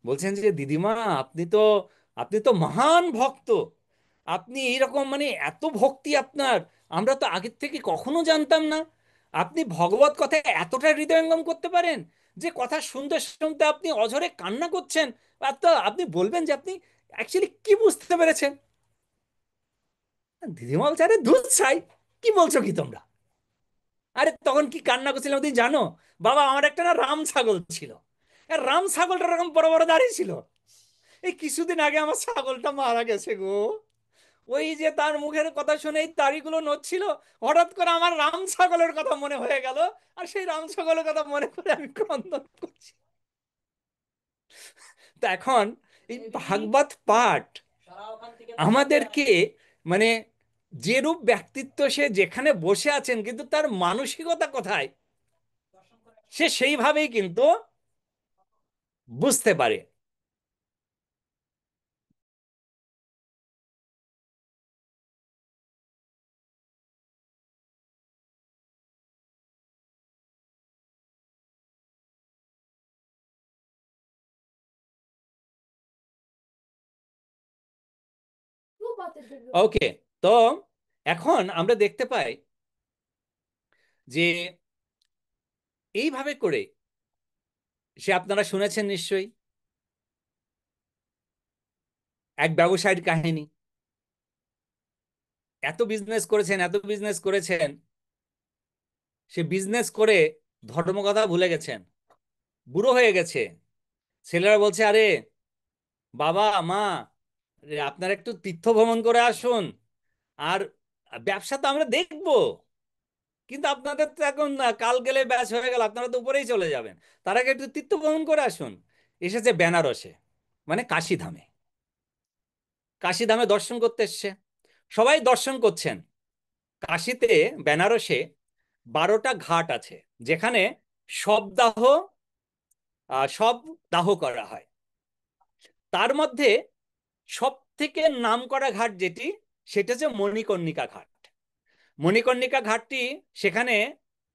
বলছেন যে দিদিমা, আপনি তো মহান ভক্ত, আপনি এইরকম মানে এত ভক্তি আপনার, আমরা তো আগের থেকে কখনো জানতাম না। আপনি ভগবত কথায় এতটা হৃদয়ঙ্গম করতে পারেন যে কথা শুনতে শুনতে আপনি অঝরে কান্না করছেন। আর তো আপনি বলবেন যে আপনি অ্যাকচুয়ালি কি বুঝতে পেরেছেন। দিদিমা বলছে, আরে দুধ ছাই, কি বলছো কি তোমরা? আরে তখন কি কান্না করছিলাম তুই জানো? বাবা, আমার একটা না রাম ছাগল ছিল। আর রাম ছাগলটা এরকম বড় বড় দাঁড়িয়ে ছিল। এই কিছুদিন আগে আমার ছাগলটা মারা গেছে গো। ওই যে তার মুখের কথা শুনে এই দাড়িগুলো নড়ছিল, হঠাৎ করে আমার রাম ছাগলের কথা মনে হয়ে গেল। আর সেই রাম ছাগলের কথা মনে করে আমি ক্রন্দন করছি। তো এখন এই ভাগবত পাঠ আমাদেরকে মানে যেরূপ ব্যক্তিত্ব, সে যেখানে বসে আছেন কিন্তু তার মানসিকতা কোথায় সে সেইভাবেই কিন্তু বুঝতে পারে। ওকে, তো এখন আমরা দেখতে পাই যে এইভাবে করে সে, আপনারা শুনেছেন নিশ্চয়ই, এক ব্যবসায়ীর কাহিনী। এত বিজনেস করেছেন, এত বিজনেস করেছেন, সে বিজনেস করে ধর্ম কথা ভুলে গেছেন, বুড়ো হয়ে গেছে। ছেলেরা বলছে, আরে বাবা মা, আপনারা একটু তীর্থ ভ্রমণ করে আসুন, আর ব্যবসা তো আমরা দেখবো, কিন্তু আপনাদের তো এখন কাল গেলে ব্যাস হয়ে গেল, আপনারা তো উপরেই চলে যাবেন। তার আগে একটু তীর্থ ভ্রমণ করে আসুন। এসেছে বেনারসে, মানে কাশীধামে। কাশীধামে দর্শন করতে এসছে, সবাই দর্শন করছেন। কাশীতে, বেনারসে 12টা ঘাট আছে যেখানে সব দাহ সব দাহ করা হয়। তার মধ্যে সব থেকে নাম করা ঘাট যেটি, সেটা হচ্ছে মণিকর্ণিকা ঘাট। মণিকর্ণিকা ঘাটটি, সেখানে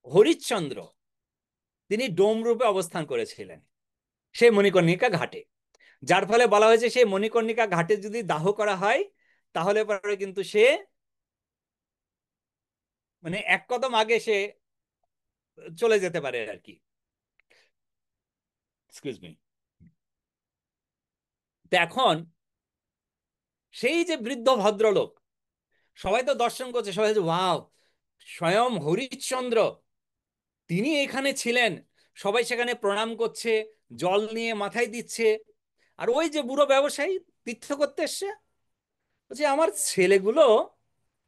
হরিশ্চন্দ্র তিনি ডোম রূপে অবস্থান করেছিলেন সেই মণিকর্ণিকা ঘাটে। যার ফলে বলা হয়েছে সেই মণিকর্ণিকা ঘাটে যদি দাহ করা হয় তাহলে পরে কিন্তু সে মানে এক কদম আগে সে চলে যেতে পারে আর কি। Excuse me. তো এখন সেই যে বৃদ্ধ ভদ্রলোক, সবাই তো দর্শন করছে, সবাই ওয়াও, স্বয়ং হরিশ্চন্দ্র তিনি এখানে ছিলেন। সবাই সেখানে প্রণাম করছে, জল নিয়ে মাথায় দিচ্ছে। আর ওই যে বুড়ো ব্যবসায়ী তীর্থ করতে এসছে, বলছে আমার ছেলেগুলো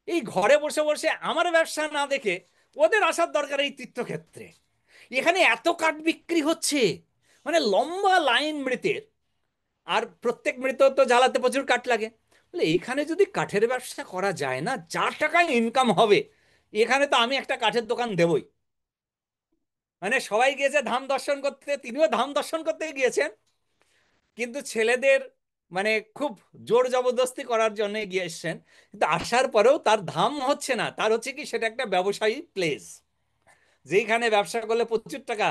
এই ঘরে বসে বসে আমার ব্যবসা না দেখে ওদের আসার দরকার এই তীর্থক্ষেত্রে। এখানে এত কাঠ বিক্রি হচ্ছে, মানে লম্বা লাইন মৃতের। আর প্রত্যেক মৃত তো জ্বালাতে প্রচুর কাঠ লাগে। বলে এখানে যদি কাঠের ব্যবসা করা যায় না, যা টাকা ইনকাম হবে, এখানে তো আমি একটা কাঠের দোকান দেবই। মানে সবাই গিয়েছে ধাম দর্শন করতে, তিনিও ধাম দর্শন করতে গিয়েছেন, কিন্তু ছেলেদের মানে খুব জোর জবরদস্তি করার জন্য গিয়ে এসছেন। কিন্তু আসার পরেও তার ধাম হচ্ছে না, তার হচ্ছে কি সেটা একটা ব্যবসায়ী প্লেস, যেখানে ব্যবসা করলে প্রচুর টাকা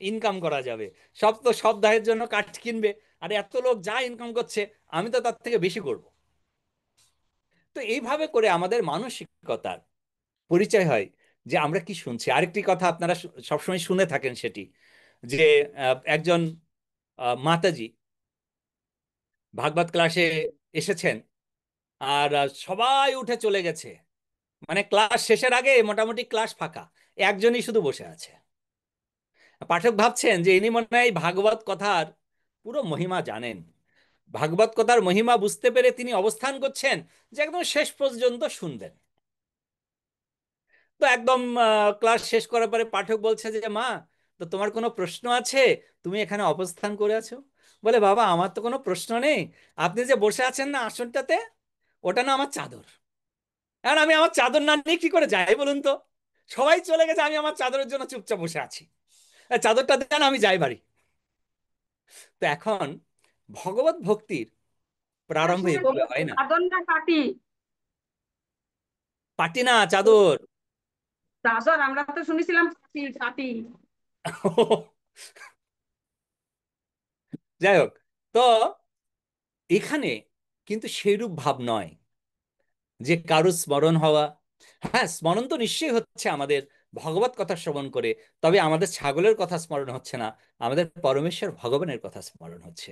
ইনকাম করা যাবে। সব তো সব দায়ের জন্য কাঠ কিনবে, আর এত লোক যা ইনকাম করছে আমি তো তার থেকে বেশি করব। তো এইভাবে করে আমাদের মানসিকতার পরিচয় হয় যে আমরা কি শুনছি। আরেকটি কথা আপনারা সবসময় শুনে থাকেন, সেটি যে একজন মাতাজি ভাগবত ক্লাসে এসেছেন, আর সবাই উঠে চলে গেছে, মানে ক্লাস শেষের আগে মোটামুটি ক্লাস ফাঁকা, একজনই শুধু বসে আছে। পাঠক ভাবছেন যে ইনি মনে হয় ভাগবত কথার পুরো মহিমা জানেন, ভাগবত কথার মহিমা বুঝতে পেরে তিনি অবস্থান করছেন যে একদম শেষ পর্যন্ত শুনবেন। তো একদম ক্লাস শেষ করার পরে পাঠক বলছে যে মা, তো তোমার কোনো প্রশ্ন আছে? তুমি এখানে অবস্থান করে আছো। বলে বাবা, আমার তো কোনো প্রশ্ন নেই, আপনি যে বসে আছেন না আসনটাতে, ওটা না আমার চাদর। এখন আমি আমার চাদর না নিয়ে কি করে যাই বলুন তো? সবাই চলে গেছে, আমি আমার চাদরের জন্য চুপচাপ বসে আছি। চাদরটা দেন, আমি যাই বাড়ি। তো এখন ভগবত ভক্তির প্রারম্ভ এভাবে হয় না। চাদর না কাটি? পাটি না, চাদর। রাজর আমরা তো শুনেছিলাম ছাতি ছাতি। যাই হোক, তো এখানে কিন্তু সেইরূপ ভাব নয় যে কারো স্মরণ হওয়া। হ্যাঁ, স্মরণ তো নিশ্চয়ই হচ্ছে আমাদের ভগবত কথা শ্রবণ করে, তবে আমাদের ছাগলের কথা স্মরণ হচ্ছে না, আমাদের পরমেশ্বর ভগবানের কথা স্মরণ হচ্ছে।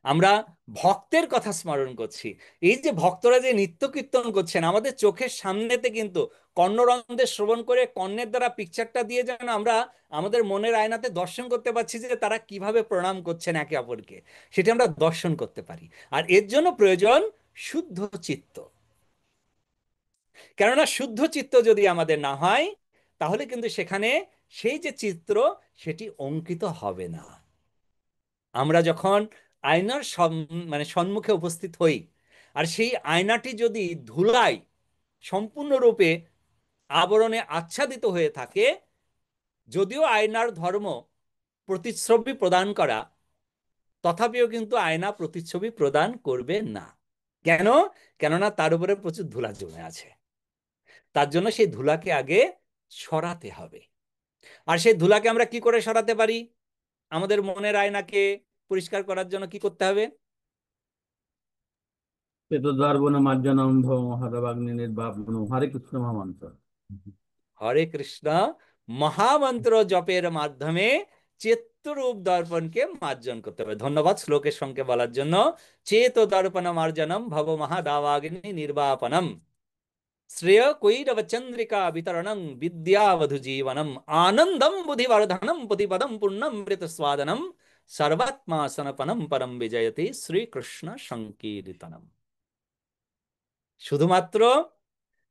আমরা ভক্তের কথা স্মরণ করছি। এই যে ভক্তরা যে নিত্য কীর্তন করছেন আমাদের চোখের সামনেতে, কিন্তু কর্ণরন্ধ্রে শ্রবণ করে কর্ণের দ্বারা পিকচারটা দিয়ে যেন আমরা আমাদের মনের আয়নাতে দর্শন করতে পারছি যে তারা কিভাবে প্রণাম করছেন একে অপরকে, সেটা আমরা দর্শন করতে পারি। আর এর জন্য প্রয়োজন শুদ্ধ চিত্ত। কেননা শুদ্ধ চিত্ত যদি আমাদের না হয়, তাহলে কিন্তু সেখানে সেই যে চিত্র সেটি অঙ্কিত হবে না। আমরা যখন আয়নার মানে সম্মুখে উপস্থিত হই, আর সেই আয়নাটি যদি ধুলায় সম্পূর্ণরূপে আবরণে আচ্ছাদিত হয়ে থাকে, যদিও আয়নার ধর্ম প্রতিচ্ছবি প্রদান করা, তথাপিও কিন্তু আয়না প্রতিচ্ছবি প্রদান করবে না। কেন? কেননা তার উপরে প্রচুর ধুলা জমে আছে। তার জন্য সেই ধুলাকে আগে সরাতে হবে। আর সেই ধুলাকে আমরা কি করে সরাতে পারি? আমাদের মনের আয়নাকে পরিষ্কার করার জন্য কি করতে হবে? চেতোদ্দর্পণমার্জনম ভৌমহরবাগ্নি নির্বাপনম। হরে কৃষ্ণ মহামন্ত্র। হরে কৃষ্ণ মহামন্ত্র জপের মাধ্যমে চেতরূপ দর্পণকে মার্জন করতে হবে। ধন্যবাদ শ্লোকের সঙ্গে বলার জন্য। চেত দর্পণ মার্জনম ভব মহাদাবাগ্নি নির্বাপনম শ্রেয় কৈরব চন্দ্রিকা বিতরণং বিদ্যাবধু জীবনম আনন্দম বুদ্ধিবর্ধনম প্রতিপদম পূর্ণমৃত স্বাদনম সর্বাত্মা সনপনম পরম বিজয়তে শ্রীকৃষ্ণ সংকীর্তনম। শুধুমাত্র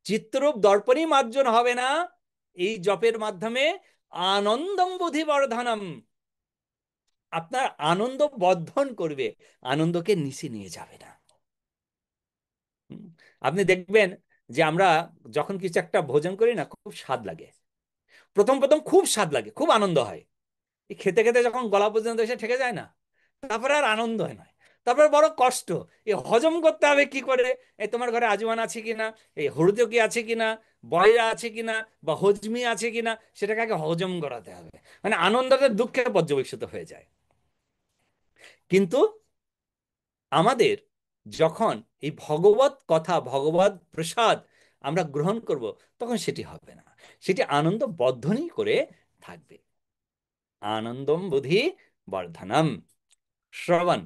চিত্ররূপ দর্পণই মার্জন হবে না, এই জপের মাধ্যমে আনন্দম বুদ্ধিবর্ধনম, আপনার আনন্দ বর্ধন করবে, আনন্দকে নিচে নিয়ে যাবে না। হুম, আপনি দেখবেন যে আমরা যখন কিছু একটা ভোজন করি না, খুব স্বাদ লাগে। প্রথম প্রথম খুব স্বাদ লাগে, খুব আনন্দ হয়। এই খেতে খেতে যখন গলা পর্যন্ত এসে ঠেকে যায় না, তারপরে আর আনন্দ হয় না। তারপরে বড় কষ্ট, এই হজম করতে হবে কি করে। এই তোমার ঘরে আজওয়ান আছে কিনা, এই হরুদকি আছে কিনা, বয়রা আছে কিনা, বা হজমি আছে কিনা, সেটাকে আগে হজম করাতে হবে। মানে আনন্দটা দুঃখে পর্যবেক্ষিত হয়ে যায়। কিন্তু আমাদের যখন এই ভগবত কথা, ভগবত প্রসাদ আমরা গ্রহণ করব, তখন সেটি হবে না, সেটি আনন্দ বর্ধনই করে থাকবে। আনন্দম বুদ্ধি বর্ধনম। শ্রবণ।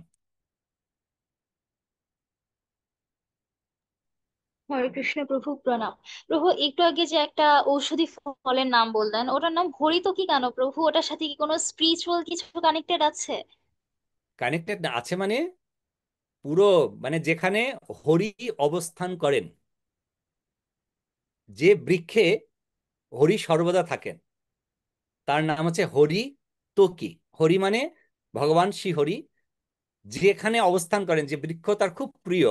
হরে কৃষ্ণ প্রভু, প্রণাম। প্রভু, একটু আগে যে একটা ঔষধি ফলের নাম বললেন, ওটার নাম হরিতকি কেন প্রভু? ওটার সাথে কি কোনো স্পিরিচুয়াল কিছু কানেক্টেড আছে? কানেক্টেড আছে মানে, পুরো মানে যেখানে হরি অবস্থান করেন, যে বৃক্ষে হরি সর্বদা থাকেন, তার নাম হচ্ছে হরি তকি। হরি মানে ভগবান শ্রী হরি যেখানে অবস্থান করেন, যে বৃক্ষ তার খুব প্রিয়,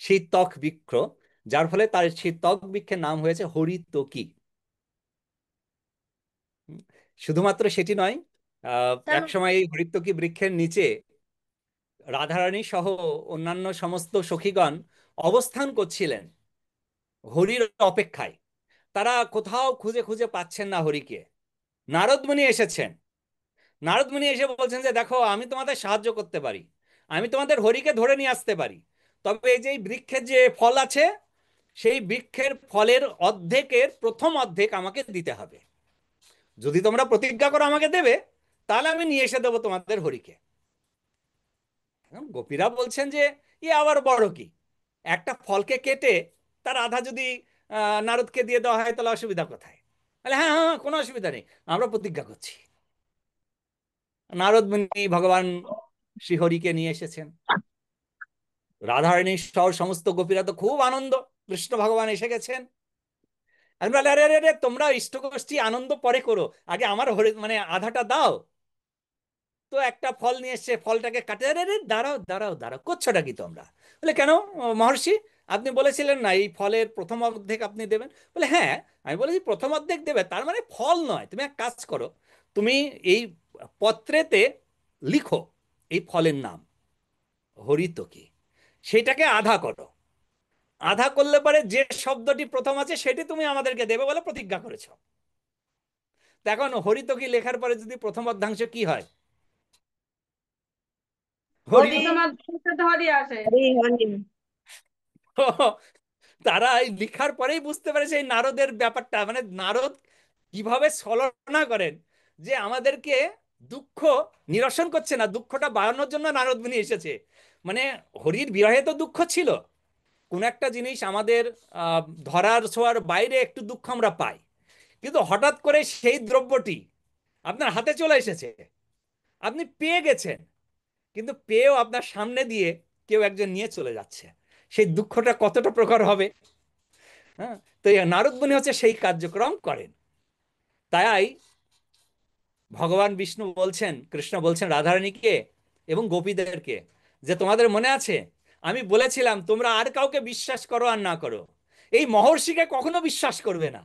সেই তক বৃক্ষ, যার ফলে তার সেই তক বৃক্ষের নাম হয়েছে হরি তকি। শুধুমাত্র সেটি নয়, তার এক সময় এই হরিতকি বৃক্ষের নিচে রাধারানী সহ অন্যান্য সমস্ত সখীগণ অবস্থান করছিলেন হরির অপেক্ষায়। তারা কোথাও খুঁজে খুঁজে পাচ্ছেন না হরিকে। নারদ মুনি এসেছেন। নারদ মুনি এসে বলছেন যে দেখো, আমি তোমাদের সাহায্য করতে পারি, আমি তোমাদের হরিকে ধরে নিয়ে আসতে পারি, তবে এই যে এই বৃক্ষের যে ফল আছে, সেই বৃক্ষের ফলের অর্ধেকের প্রথম অর্ধেক আমাকে দিতে হবে। যদি তোমরা প্রতিজ্ঞা করো আমাকে দেবে, তাহলে আমি নিয়ে এসে দেবো তোমাদের হরিকে। এখন গোপীরা বলছেন যে এ আবার বড় কি, একটা ফলকে কেটে তার আধা যদি নারদকে দিয়ে দেওয়া হয় তাহলে অসুবিধা কোথায়? বলে হ্যাঁ হ্যাঁ হ্যাঁ, কোনো অসুবিধা নেই, আমরা প্রতিজ্ঞা করছি। নারদ মুনি ভগবান শ্রীহরিকে নিয়ে এসেছেন। রাধারানী সহ সমস্ত গোপীরা তো খুব আনন্দ, কৃষ্ণ ভগবান এসে গেছেন। আমি বলে আরে আরে আরে, তোমরা ইষ্টগোষ্ঠী আনন্দ পরে করো, আগে আমার হরি মানে আধাটা দাও। তো একটা ফল নিয়ে এসছে, ফলটাকে কাটে, আরে আরে দাঁড়াও দাঁড়াও দাঁড়াও, করছোটা কি তোমরা? বলে কেন মহর্ষি, আপনি বলেছিলেন না এই ফলের প্রথম অর্ধেক আপনি দেবেন? বলে হ্যাঁ, আমি বলেছি প্রথম অর্ধেক দেবে, তার মানে ফল নয়। তুমি এক কাজ করো, তুমি এই পত্রেতে লিখো এই ফলের নাম হরিতকি, সেটাকে আধা করো। আধা করলে পরে যে শব্দটি প্রথম আছে সেটি তুমি আমাদেরকে দেবে বলে প্রতিজ্ঞা করেছো। তো এখন হরিতকি লেখার পরে যদি প্রথম অর্ধাংশ কি হয়? হরি। প্রথম অধ্যায়ে ধরি আসে। তো তারা এই লেখার পরেই বুঝতে পেরেছে এই নারদের ব্যাপারটা, মানে নারদ কিভাবে ছলনা করেন, যে আমাদেরকে দুঃখ নিরসন করছে না, দুঃখটা বাড়ানোর জন্য নারদ মুনি এসেছে। মানে হরির বিরহে তো দুঃখ ছিল, কোন একটা জিনিস আমাদের ধরার ছোঁয়ার বাইরে একটু দুঃখ আমরা পাই, কিন্তু হঠাৎ করে সেই দ্রব্যটি আপনার হাতে চলে এসেছে, আপনি পেয়ে গেছেন, কিন্তু পেয়েও আপনার সামনে দিয়ে কেউ একজন নিয়ে চলে যাচ্ছে, সেই দুঃখটা কতটা প্রখর হবে। হ্যাঁ, তো এই নারদ মুনি হচ্ছে সেই কার্যক্রম করেন। তাই ভগবান বিষ্ণু বলছেন, কৃষ্ণ বলছেন রাধারানীকে এবং গোপীদেরকে, যে তোমাদের মনে আছে আমি বলেছিলাম তোমরা আর কাউকে বিশ্বাস করো আর না করো, এই মহর্ষিকে কখনো বিশ্বাস করবে না,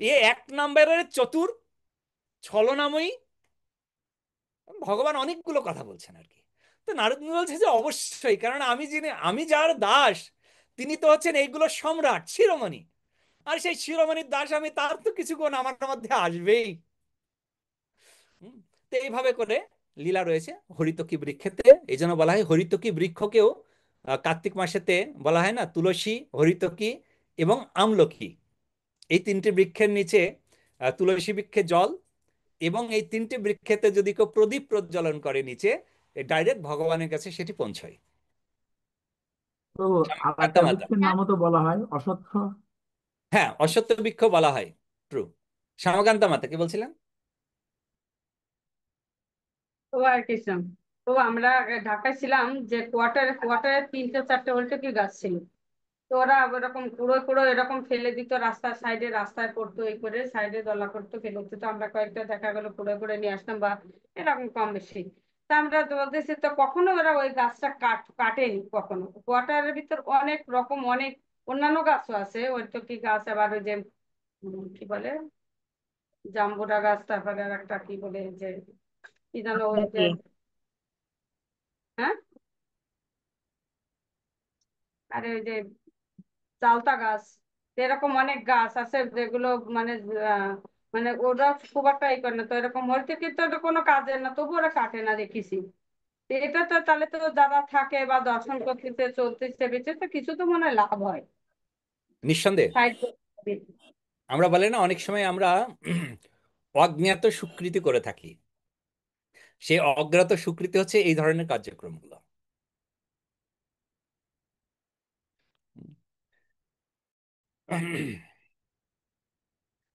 এ এক নম্বরের চতুর ছলনাময়ী। ভগবান অনেকগুলো কথা বলছেন আর কি। তো নারদ মুনি বলছে যে অবশ্যই, কারণ আমি যিনি, আমি যার দাস, তিনি তো হচ্ছেন এইগুলো সম্রাট শিরোমণি, আর সেই শিরোমণির দাস আমি, তার তো কিছু গুণ আমার মধ্যে আসবেই। হুম, তো এইভাবে করে লীলা রয়েছে হরিতকি বৃক্ষেতে। এই জন্য বলা হয় হরিতকি বৃক্ষকেও কার্তিক মাসেতে বলা হয় না, তুলসী, হরিতকি এবং আমলকি, এই তিনটি বৃক্ষের নিচে তুলসী বৃক্ষে জল, এবং এই তিনটি বৃক্ষেতে যদি কেউ প্রদীপ প্রজ্বলন করে নিচে, ডাইরেক্ট ভগবানের কাছে সেটি পৌঁছয়। তো আর কান্তা একটা মাতা। বৃক্ষের নামও তো বলা হয় অশ্বত্থ। হ্যাঁ, অশ্বত্থ বৃক্ষ বলা হয়, ট্রু। শ্যামাকান্তা মাতা কি বলছিলেন? ও আর কৃষ্ণ। তো আমরা ঢাকায় ছিলাম, যে কোয়ার্টারে কোয়ার্টারে 3-4টে হলটকি গাছ ছিল। তো ওরা ওরকম কুড়ো কুড়ো এরকম ফেলে দিত রাস্তার সাইডে, রাস্তায় পড়তো, এই করে সাইডে দলা করতো, ফেলে দিত। আমরা কয়েকটা দেখা গেলো কুড়ে কুড়ে নিয়ে আসতাম, বা এরকম কম বেশি। তা আমরা তো বলতেছি, তো কখনো ওরা ওই গাছটা কাটেনি কখনো। কোয়ার্টারের ভিতর অনেক রকম অনেক অন্যান্য গাছও আছে, ওই তো কি গাছ, আবার ওই যে কি বলে জাম্বুরা গাছ, তারপরে আর একটা কি বলে যে কি জানো ওই যে, হ্যাঁ, আরে ওই যে চালতা গাছ, এরকম অনেক গাছ আছে যেগুলো মানে আহ, মানে ওরা খুব একটা ই করে না। তো এরকম হইতে কিন্তু এটা কোনো কাজের না, তবু ওরা কাটে না দেখেছি। তো এটা তো তাহলে তো যারা থাকে বা দর্শন করতেছে চলতেছে বেঁচে, তো কিছু তো মনে হয় লাভ হয়। নিঃসন্দেহে। সাইড। আমরা বলে না অনেক সময় আমরা অজ্ঞাত স্বীকৃতি করে থাকি, সেই অজ্ঞাত স্বীকৃতি হচ্ছে এই ধরনের কার্যক্রমগুলো।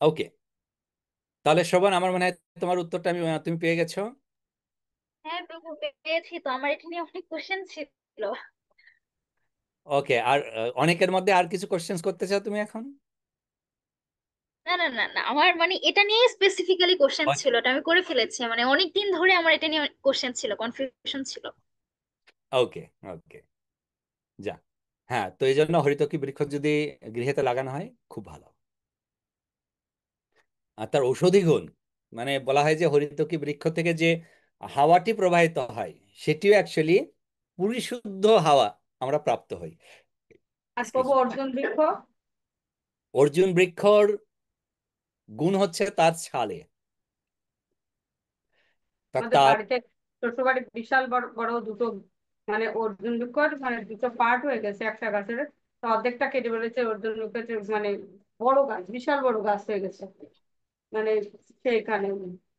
ওকে, তাহলে শোভন, আমার মনে হয় তোমার উত্তরটা তুমি পেয়ে গেছো। হ্যাঁ প্রভু, পেয়েছি তো। আমার এটা নিয়ে অনেক কোশ্চেন ছিল। ওকে, আর অনেকের মধ্যে আর কিছু কোশ্চেন্স করতে চাও তুমি এখন? না না না না, আমার মানে এটা নিয়ে স্পেসিফিক্যালি কোশ্চেন ওকে। ছিল, এটা আমি করে ফেলেছি। মানে অনেক দিন ধরে আমার এটা নিয়ে কোশ্চেন ছিল, কনফিউশন ছিল। ওকে। ওকে, যা। হ্যাঁ, তো এই জন্য হরিতকি বৃক্ষ যদি গৃহেতে লাগানো হয় খুব ভালো। আর তার ঔষধি গুণ, মানে বলা হয় যে হরিতকি বৃক্ষ থেকে যে হাওয়াটি প্রবাহিত হয় সেটিও অ্যাকচুয়ালি পরিশুদ্ধ হাওয়া আমরা প্রাপ্ত হই। আর এক্সকিউজ তবু মি। অর্জুন বৃক্ষ অর্জুন বৃক্ষর গুণ হচ্ছে তার ছালে, আমাদের তার বাড়িতে, শ্বশুর বাড়ি বিশাল বড় বড় দুটো, মানে অর্জুন বৃক্ষর মানে দুটো পার্ট হয়ে গেছে একটা গাছের। তো অর্ধেকটা কেটে ফেলেছে অর্জুন বৃক্ষের, মানে বড় গাছ, বিশাল বড় গাছ হয়ে গেছে। মানে সেইখানে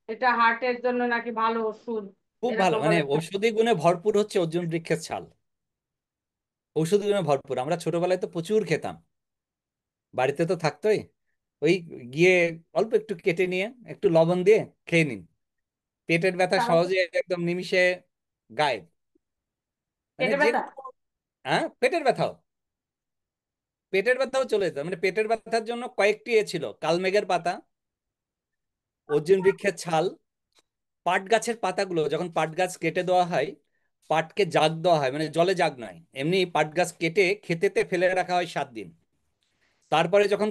এটা হার্টের জন্য নাকি ভালো ওষুধ, খুব ভালো, এরকম মানে বলে। ঔষধি গুণে ভরপুর হচ্ছে অর্জুন বৃক্ষের ছাল। ঔষধি গুণে ভরপুর, আমরা ছোটবেলায় তো প্রচুর খেতাম, বাড়িতে তো থাকতোই। ওই গিয়ে অল্প একটু কেটে নিয়ে একটু লবণ দিয়ে খেয়ে নিন, পেটের ব্যথা তাহলে সহজে একদম নিমিষে গায়েব। মানে পেটে যে ব্যথা। কোনো, হ্যাঁ, পেটের ব্যথাও চলে যেত। মানে পেটের ব্যথার জন্য কয়েকটি ছিল: কালমেঘের পাতা, অর্জুন বৃক্ষের ছাল, পাট গাছের পাতাগুলো যখন পাট গাছ কেটে দেওয়া হয়, পাটকে জাগ দেওয়া হয়, মানে জলে জাগ নয়, এমনি পাট গাছ কেটে খেতেতে ফেলে রাখা হয় 7 দিন। তারপরে যখন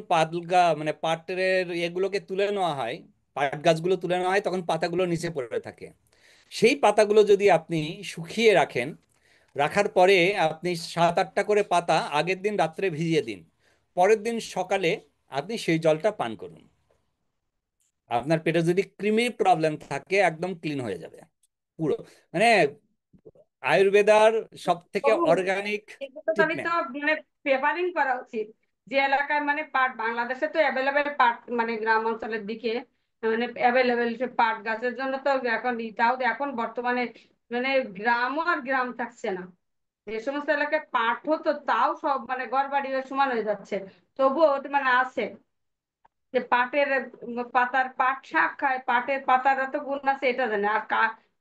মানে পাটের এগুলোকে তুলে নেওয়া হয়, পাট গাছগুলো তুলে নেওয়া হয়, তখন পাতাগুলো নিচে পড়ে থাকে। সেই পাতাগুলো যদি আপনি শুকিয়ে রাখেন, রাখার পরে আপনি 7-8টা করে পাতা আগের দিন রাত্রে ভিজিয়ে দিন, পরের দিন সকালে আপনি সেই জলটা পান করুন। আপনার পেটে যদি কৃমির প্রবলেম থাকে একদম ক্লিন হয়ে যাবে পুরো, মানে আয়ুর্বেদার সব থেকে প্রভু, অর্গানিক এগুলো তাহলে তো ট্রিটমেন্ট। মানে পেপারিং করা উচিত। যে এলাকায় মানে পাট, বাংলাদেশে তো অ্যাভেলেবেল পাট, মানে গ্রাম অঞ্চলের দিকে মানে অ্যাভেলেবেল পাট গাছের জন্য তো এখন তাও এখন বর্তমানে মানে গ্রামও আর গ্রাম থাকছে না। যে সমস্ত এলাকায় পাট হতো তাও সব মানে ঘর বাড়ি সমান হয়ে যাচ্ছে, তবুও ওটা মানে আছে যে পাটের পাতার, পাট শাক খায়, পাটের পাতার তো গুণ আছে এটা জানে। আর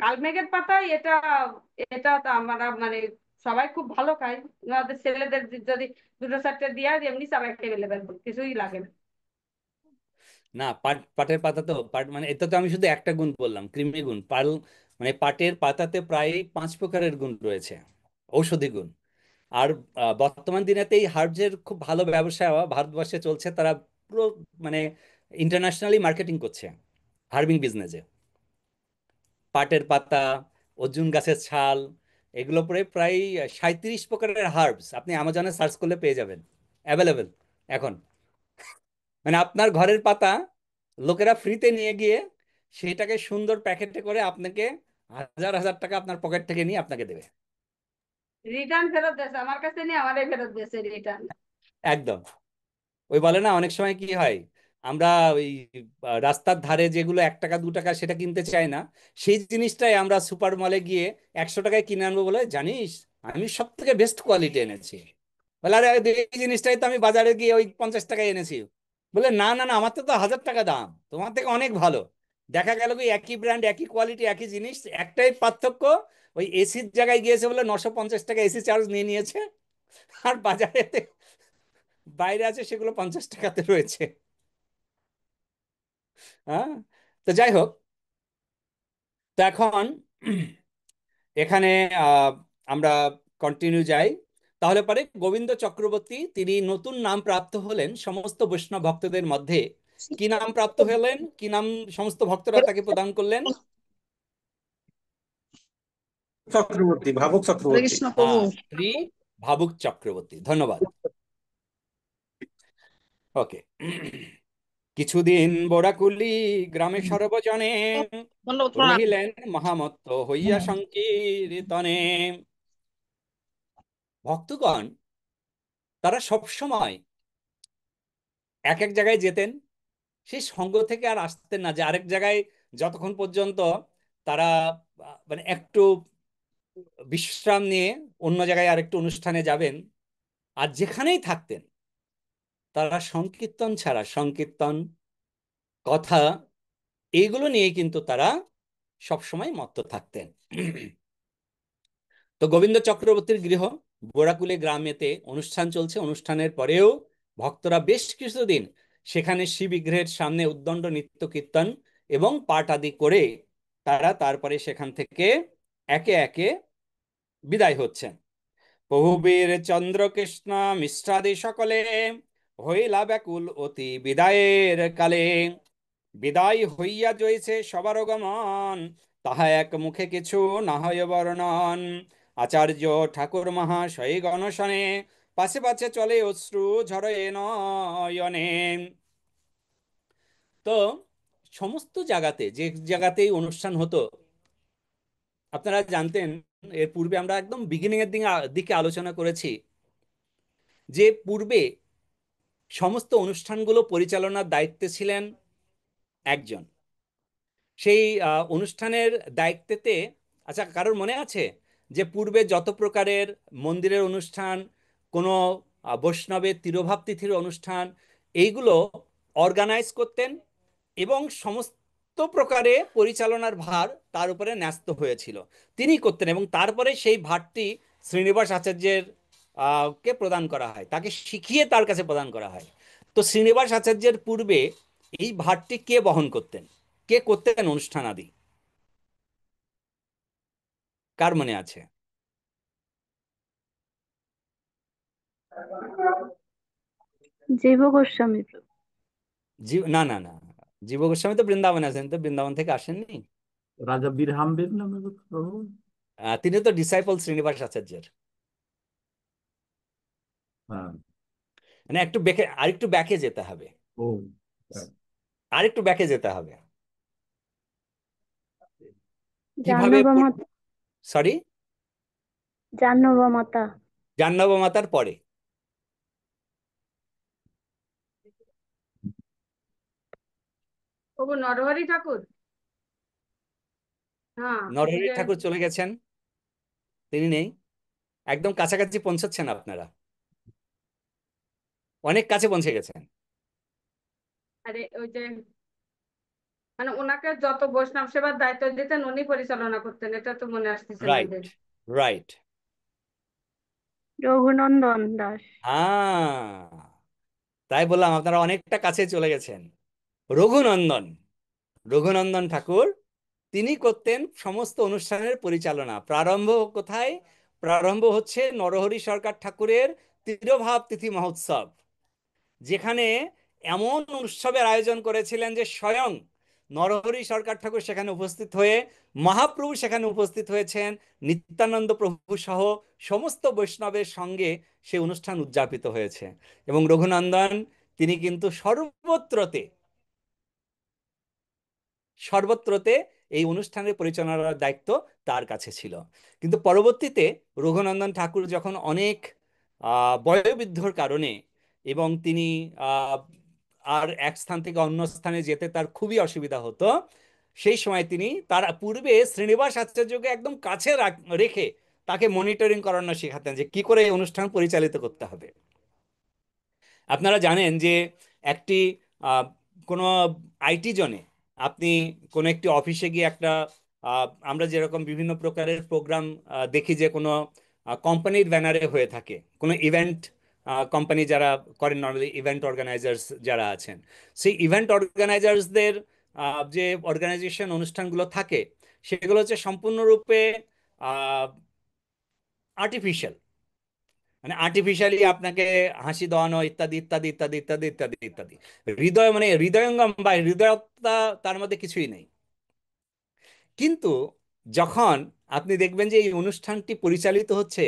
কালমেঘের পাতায় এটা, এটা তো আমরা মানে সবাই খুব ভালো খায়। আমাদের ছেলেদের যদি দুটো চারটে দিয়া এমনি সবাই খেয়ে ফেলে ফেলবো, কিছুই লাগে না। না, পাটের পাতা তো মানে এটা তো আমি শুধু একটা গুণ বললাম, কৃমি গুণ। মানে পাটের পাতাতে প্রায় 5 প্রকারের গুণ রয়েছে, ঔষধি গুণ। আর বর্তমান দিনেতে এই হার্বসের খুব ভালো ব্যবসা ভারতবর্ষে চলছে। তারা পুরো মানে ইন্টারন্যাশনালি মার্কেটিং করছে হার্বিং বিজনেসে। পাটের পাতা, অর্জুন গাছের ছাল, এগুলো পরে প্রায় 37 প্রকারের হার্বস আপনি অ্যামাজনে সার্চ করলে পেয়ে যাবেন, অ্যাভেলেবেল এখন। মানে আপনার ঘরের পাতা লোকেরা ফ্রিতে নিয়ে গিয়ে সেটাকে সুন্দর প্যাকেটে করে আপনাকে হাজার হাজার টাকা আপনার পকেট থেকে নিয়ে আপনাকে দেবে। রিটার্ন ফেরত দিয়েছে আমার কাছে, নিয়ে আমারই ফেরত দিয়েছে রিটার্ন। একদম। ওই বলে না, অনেক সময় কি হয়, আমরা ওই রাস্তার ধারে যেগুলো 1 টাকা 2 টাকা সেটা কিনতে চাই না, সেই জিনিসটাই আমরা সুপার মলে গিয়ে 100 টাকায় কিনে আনবো, বলে জানিস আমি সব থেকে বেস্ট কোয়ালিটি এনেছি। বলে আরে এই জিনিসটাই তো আমি বাজারে গিয়ে ওই 50 টাকায় এনেছি। বলে না না না, আমার তো 1000 টাকা দাম, তোমার থেকে অনেক ভালো। দেখা গেল কি একই ব্র্যান্ড, একই কোয়ালিটি, একই জিনিস, একটাই পার্থক্য, ওই এসির জায়গায় গিয়েছে বলে 950 টাকা এসি চার্জ নিয়ে নিয়েছে, আর বাজারে বাইরে আছে সেগুলো 50 টাকাতে রয়েছে। হ্যাঁ। তো যাই হোক, তো এখন এখানে আহ, আমরা কন্টিনিউ যাই। তাহলে পরে গোবিন্দ চক্রবর্তী তিনি নতুন নাম প্রাপ্ত হলেন সমস্ত বৈষ্ণব ভক্তদের মধ্যে। কি নাম প্রাপ্ত হলেন, কি নাম সমস্ত ভক্তরা তাকে প্রদান করলেন? চক্রবর্তী, ভাবক হরে চক্রবর্তী। কৃষ্ণ প্রভু। হ্যাঁ, শ্রী ভাবুক চক্রবর্তী, ধন্যবাদ। ওকে। কিছুদিন বরাকুলি গ্রামে সর্বজনে ধন্যবাদ, প্রণাম। রহিলেন মহামত্ত হইয়া সংকীর্তনে। ভক্তগণ তারা সব সময় এক এক জায়গায় যেতেন, সেই সঙ্গ থেকে আর আসতেন না যে আরেক জায়গায় যতক্ষণ পর্যন্ত তারা মানে একটু বিশ্রাম নিয়ে অন্য জায়গায় আরেকটু অনুষ্ঠানে যাবেন। আর যেখানেই থাকতেন তারা সংকীর্তন ছাড়া, সংকীর্তন, কথা, এইগুলো নিয়ে কিন্তু তারা সবসময় মত্ত থাকতেন। তো গোবিন্দ চক্রবর্তীর গৃহ বোরাকুলে গ্রামেতে অনুষ্ঠান চলছে, অনুষ্ঠানের পরেও ভক্তরা বেশ কিছুদিন সেখানে শিব বিগ্রহের সামনে উদ্দণ্ড নৃত্য কীর্তন এবং পাঠ আদি করে তারা তারপরে সেখান থেকে একে একে বিদায় হচ্ছেন। প্রভুবীর চন্দ্রকৃষ্ণ মিশ্রাদি সকলে হইলা ব্যাকুল অতি বিদায়ের কালে। বিদায় হইয়া জয়ছে সবার গমন, তাহা এক মুখে কিছু না হয় বর্ণন। আচার্য ঠাকুর মহাশয় গণশনে পাশে পাশে চলে অশ্রু ঝরে নয়নে। তো সমস্ত জায়গাতে, যে জায়গাতেই অনুষ্ঠান হতো, আপনারা জানতেন এর পূর্বে আমরা একদম বিগিনিং এর দিকে আলোচনা করেছি যে পূর্বে সমস্ত অনুষ্ঠানগুলো পরিচালনার দায়িত্বে ছিলেন একজন। সেই অনুষ্ঠানের দায়িত্বেতে, আচ্ছা কারোর মনে আছে যে পূর্বে যত প্রকারের মন্দিরের অনুষ্ঠান, কোনো বৈষ্ণবের তিরোভাব তিথির অনুষ্ঠান, এইগুলো অর্গানাইজ করতেন এবং সমস্ত প্রকারে পরিচালনার ভার তার উপরে ন্যস্ত হয়েছিল, তিনি করতেন। এবং তারপরে সেই ভারটি শ্রীনিবাস আচার্যের কে প্রদান করা হয়, তাকে শিখিয়ে তার কাছে প্রদান করা হয়। তো শ্রীনিবাস আচার্যের পূর্বে এই ভারটি কে বহন করতেন, কে করতেন অনুষ্ঠান আদি, কার মনে আছে? জীব গোস্বামী প্রভু। না না না, জীব গোস্বামী তো বৃন্দাবনে আছেন, তো বৃন্দাবন থেকে আসেননি। রাজা বীরহাম্বের নামে প্রভু। তিনি তো ডিসাইপল শ্রীনিবাস আচার্যের। হ্যাঁ। মানে একটু আরেকটু ব্যাকে যেতে হবে। ও আরেকটু ব্যাকে যেতে হবে। কিভাবে? জাহ্নবী মাতা। সরি, জাহ্নবী মাতা। জাহ্নবী মাতার পরে। প্রভু নরহরি ঠাকুর। হ্যাঁ, ওই নরহরি যে ঠাকুর চলে গেছেন, তিনি নেই। একদম কাছাকাছি পৌঁছাচ্ছেন আপনারা, অনেক কাছে পৌঁছে গেছেন। আরে ওই যে মানে ওনাকে যত বৈষ্ণব সেবার দায়িত্ব দিতেন উনি পরিচালনা করতেন, এটা তো মনে আসতেছে না রাইট, যে। রাইট। রঘুনন্দন দাস। হ্যাঁ, তাই বললাম আপনারা অনেকটা কাছে চলে গেছেন। রঘুনন্দন, রঘুনন্দন ঠাকুর, তিনি করতেন সমস্ত অনুষ্ঠানের পরিচালনা। প্রারম্ভ কোথায়? প্রারম্ভ হচ্ছে নরহরি সরকার ঠাকুরের তিরোভাব তিথি মহোৎসব, যেখানে এমন উৎসবের আয়োজন করেছিলেন যে স্বয়ং নরহরি সরকার ঠাকুর সেখানে উপস্থিত হয়ে, মহাপ্রভু সেখানে উপস্থিত হয়েছেন, নিত্যানন্দ প্রভু সহ সমস্ত বৈষ্ণবের সঙ্গে সেই অনুষ্ঠান উদযাপিত হয়েছে। এবং রঘুনন্দন তিনি কিন্তু সর্বত্রতে সর্বত্রতে এই অনুষ্ঠানের পরিচালনার দায়িত্ব তার কাছে ছিল। কিন্তু পরবর্তীতে রঘুনন্দন ঠাকুর যখন অনেক বয়োবৃদ্ধর কারণে, এবং তিনি আহ, আর এক স্থান থেকে অন্য স্থানে যেতে তার খুবই অসুবিধা হতো, সেই সময় তিনি তার পূর্বে শ্রীনিবাস আচার্যকে একদম কাছে রেখে তাকে মনিটরিং করানো শেখাতেন যে কি করে এই অনুষ্ঠান পরিচালিত করতে হবে। আপনারা জানেন যে একটি আহ, কোনো আইটি জনে আপনি কোনো একটি অফিসে গিয়ে একটা আমরা যেরকম বিভিন্ন প্রকারের প্রোগ্রাম দেখি যে কোনো কোম্পানির ব্যানারে হয়ে থাকে, কোনো ইভেন্ট কোম্পানি যারা করেন, নর্মালি ইভেন্ট অর্গানাইজার্স যারা আছেন, সেই ইভেন্ট অর্গানাইজার্সদের যে অর্গানাইজেশন অনুষ্ঠানগুলো থাকে সেগুলো হচ্ছে সম্পূর্ণরূপে আর্টিফিশিয়াল, মানে আর্টিফিশিয়ালি আপনাকে হাসি দেওয়ানো ইত্যাদি ইত্যাদি ইত্যাদি ইত্যাদি ইত্যাদি ইত্যাদি। হৃদয় মানে হৃদয়ঙ্গম বা হৃদয়তা তার মধ্যে কিছুই নেই। কিন্তু যখন আপনি দেখবেন যে এই অনুষ্ঠানটি পরিচালিত হচ্ছে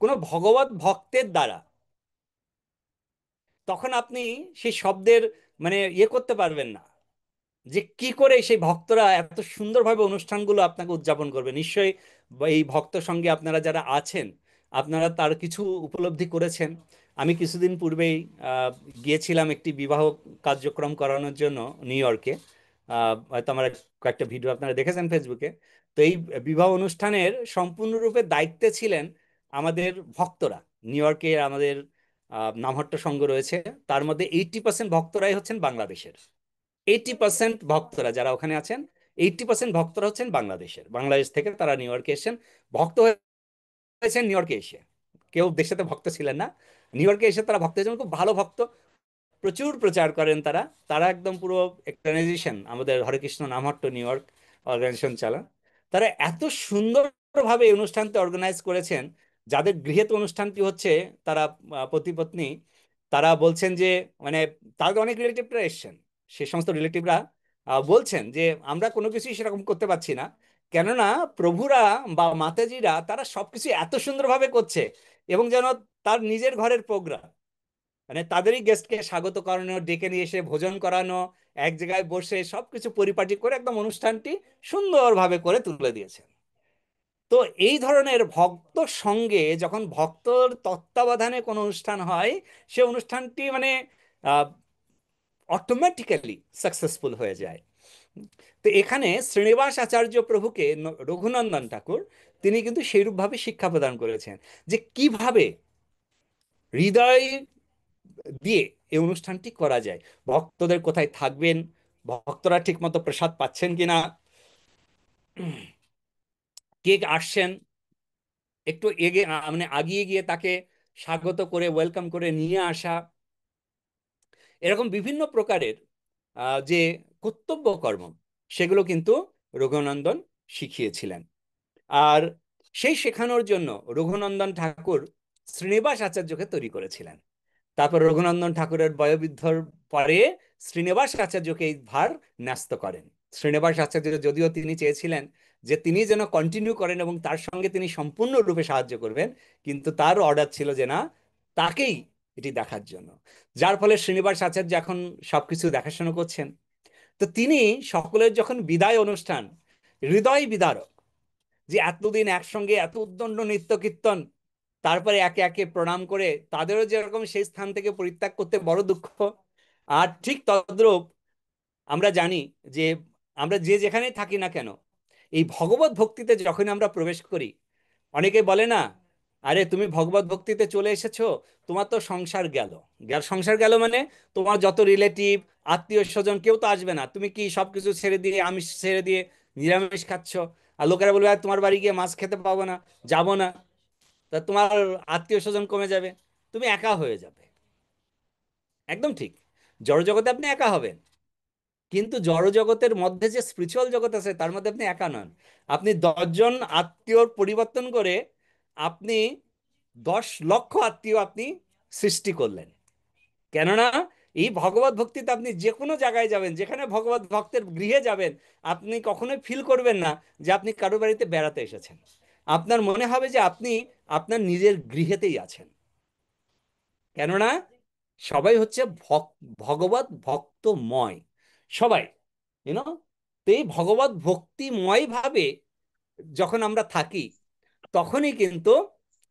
কোনো ভগবত ভক্তের দ্বারা, তখন আপনি সেই শব্দের মানে ইয়ে করতে পারবেন না যে কি করে সেই ভক্তরা এত সুন্দরভাবে অনুষ্ঠানগুলো আপনাকে উদযাপন করবে। নিশ্চয়ই এই ভক্ত সঙ্গে আপনারা যারা আছেন, আপনারা তার কিছু উপলব্ধি করেছেন। আমি কিছুদিন পূর্বেই গিয়েছিলাম একটি বিবাহ কার্যক্রম করানোর জন্য নিউ ইয়র্কে। হয়তো আমার কয়েকটা ভিডিও আপনারা দেখেছেন ফেসবুকে। তো এই বিবাহ অনুষ্ঠানের সম্পূর্ণরূপে দায়িত্বে ছিলেন আমাদের ভক্তরা। নিউ ইয়র্কে আমাদের নামহট্ট সংঘ রয়েছে, তার মধ্যে 80% ভক্তরাই হচ্ছেন বাংলাদেশের। 80% ভক্তরা যারা ওখানে আছেন, 80% ভক্তরা হচ্ছেন বাংলাদেশের। বাংলাদেশ থেকে তারা নিউ ইয়র্কে এসেছেন, ভক্ত হয়েছেন নিউ ইয়র্কে এসে। কেউ দেশেতে ভক্ত ছিলেন না, নিউ ইয়র্কে এসে তারা ভক্ত হয়েছেন, খুব ভালো ভক্ত, প্রচুর প্রচার করেন তারা। তারা একদম পুরো অর্গানাইজেশন, আমাদের Harekrishna Namhatta new York organisation চালান। তারা এত সুন্দরভাবে এই অনুষ্ঠানটি অর্গানাইজ করেছেন, যাদের গৃহীত অনুষ্ঠানটি হচ্ছে, তারা পতি পত্নী, তারা বলছেন যে মানে তাদের অনেক রিলেটিভরা এসছেন। সে সমস্ত রিলেটিভরা বলছেন যে আমরা কোনো কিছুই সেরকম করতে পারছি না, কেননা প্রভুরা বা মাতাজিরা তারা সবকিছু এত সুন্দরভাবে করছে, এবং যেন তার নিজের ঘরের প্রোগ্রাম, মানে তাদেরই গেস্টকে স্বাগত করানো, ডেকে নিয়ে এসে ভোজন করানো, এক জায়গায় বসে সবকিছু পরিপাটি করে একদম অনুষ্ঠানটি সুন্দরভাবে করে তুলে দিয়েছেন। তো এই ধরনের ভক্ত সঙ্গে যখন ভক্তর তত্ত্বাবধানে কোনো অনুষ্ঠান হয়, সে অনুষ্ঠানটি মানে অটোমেটিক্যালি সাকসেসফুল হয়ে যায়। তো এখানে শ্রীনিবাস আচার্য প্রভুকে রঘুনন্দন ঠাকুর তিনি কিন্তু সেইরূপভাবে শিক্ষা প্রদান করেছেন যে কিভাবে হৃদয় দিয়ে এই অনুষ্ঠানটি করা যায়। ভক্তদের কোথায় থাকবেন, ভক্তরা ঠিকমতো প্রসাদ পাচ্ছেন কিনা, কে আসছেন, একটু এগে মানে আগিয়ে গিয়ে তাকে স্বাগত করে ওয়েলকাম করে নিয়ে আসা, এরকম বিভিন্ন প্রকারের যে কর্তব্য কর্ম, সেগুলো কিন্তু রঘুনন্দন শিখিয়েছিলেন। আর সেই শেখানোর জন্য রঘুনন্দন ঠাকুর শ্রীনিবাস আচার্যকে তৈরি করেছিলেন। তারপর রঘুনন্দন ঠাকুরের বয়োবৃদ্ধর পরে শ্রীনিবাস আচার্যকে এই ভার ন্যস্ত করেন। শ্রীনিবাস আচার্য যদিও তিনি চেয়েছিলেন যে তিনি যেন কন্টিনিউ করেন এবং তার সঙ্গে তিনি সম্পূর্ণরূপে সাহায্য করবেন, কিন্তু তার অর্ডার ছিল যে না, তাকেই এটি দেখার জন্য। যার ফলে শ্রীনিবাস আচার্য এখন সবকিছু দেখাশোনা করছেন। তো তো তিনি সকলের যখন বিদায় অনুষ্ঠান, হৃদয় বিদারক, যে এতদিন একসঙ্গে এত উদ্দণ্ড নৃত্য কীর্তন, তারপরে একে একে প্রণাম করে তাদেরও যেরকম সেই স্থান থেকে পরিত্যাগ করতে বড় দুঃখ। আর ঠিক তদ্রূপ আমরা জানি যে আমরা যে যেখানে থাকি না কেন, এই ভগবত ভক্তিতে যখন আমরা প্রবেশ করি, অনেকে বলে না, আরে তুমি ভগবত ভক্তিতে চলে এসেছো, তোমার তো সংসার গেল। সংসার গেল মানে তোমার যত রিলেটিভ, আত্মীয় স্বজন কেউ তো আসবে না, তুমি কি সবকিছু ছেড়ে দিয়ে, আমিষ ছেড়ে দিয়ে নিরামিষ খাচ্ছ? আর লোকেরা বলবে, "আর তোমার বাড়ি গিয়ে মাছ খেতে পাবো না, যাবো না।" তা তোমার আত্মীয় স্বজন কমে যাবে, তুমি একা হয়ে যাবে। একদম ঠিক, জড়জগতে আপনি একা হবেন, কিন্তু জড়জগতের মধ্যে যে স্পিরিচুয়াল জগৎ আছে তার মধ্যে আপনি একা নন। আপনি 10 জন আত্মীয়র পরিবর্তন করে আপনি 10 লক্ষ আত্মীয় আপনি সৃষ্টি করলেন। কেননা এই ভগবত ভক্তিতে আপনি যে কোনো জায়গায় যাবেন, যেখানে ভগবত ভক্তের গৃহে যাবেন, আপনি কখনোই ফিল করবেন না যে আপনি কারো বাড়িতে বেড়াতে এসেছেন। আপনার মনে হবে যে আপনি আপনার নিজের গৃহেতেই আছেন। কেননা সবাই হচ্ছে ভগবত ভক্তময়, সবাই, ইউনো। তো এই ভগবত ভক্তিময় ভাবে যখন আমরা থাকি, তখনই কিন্তু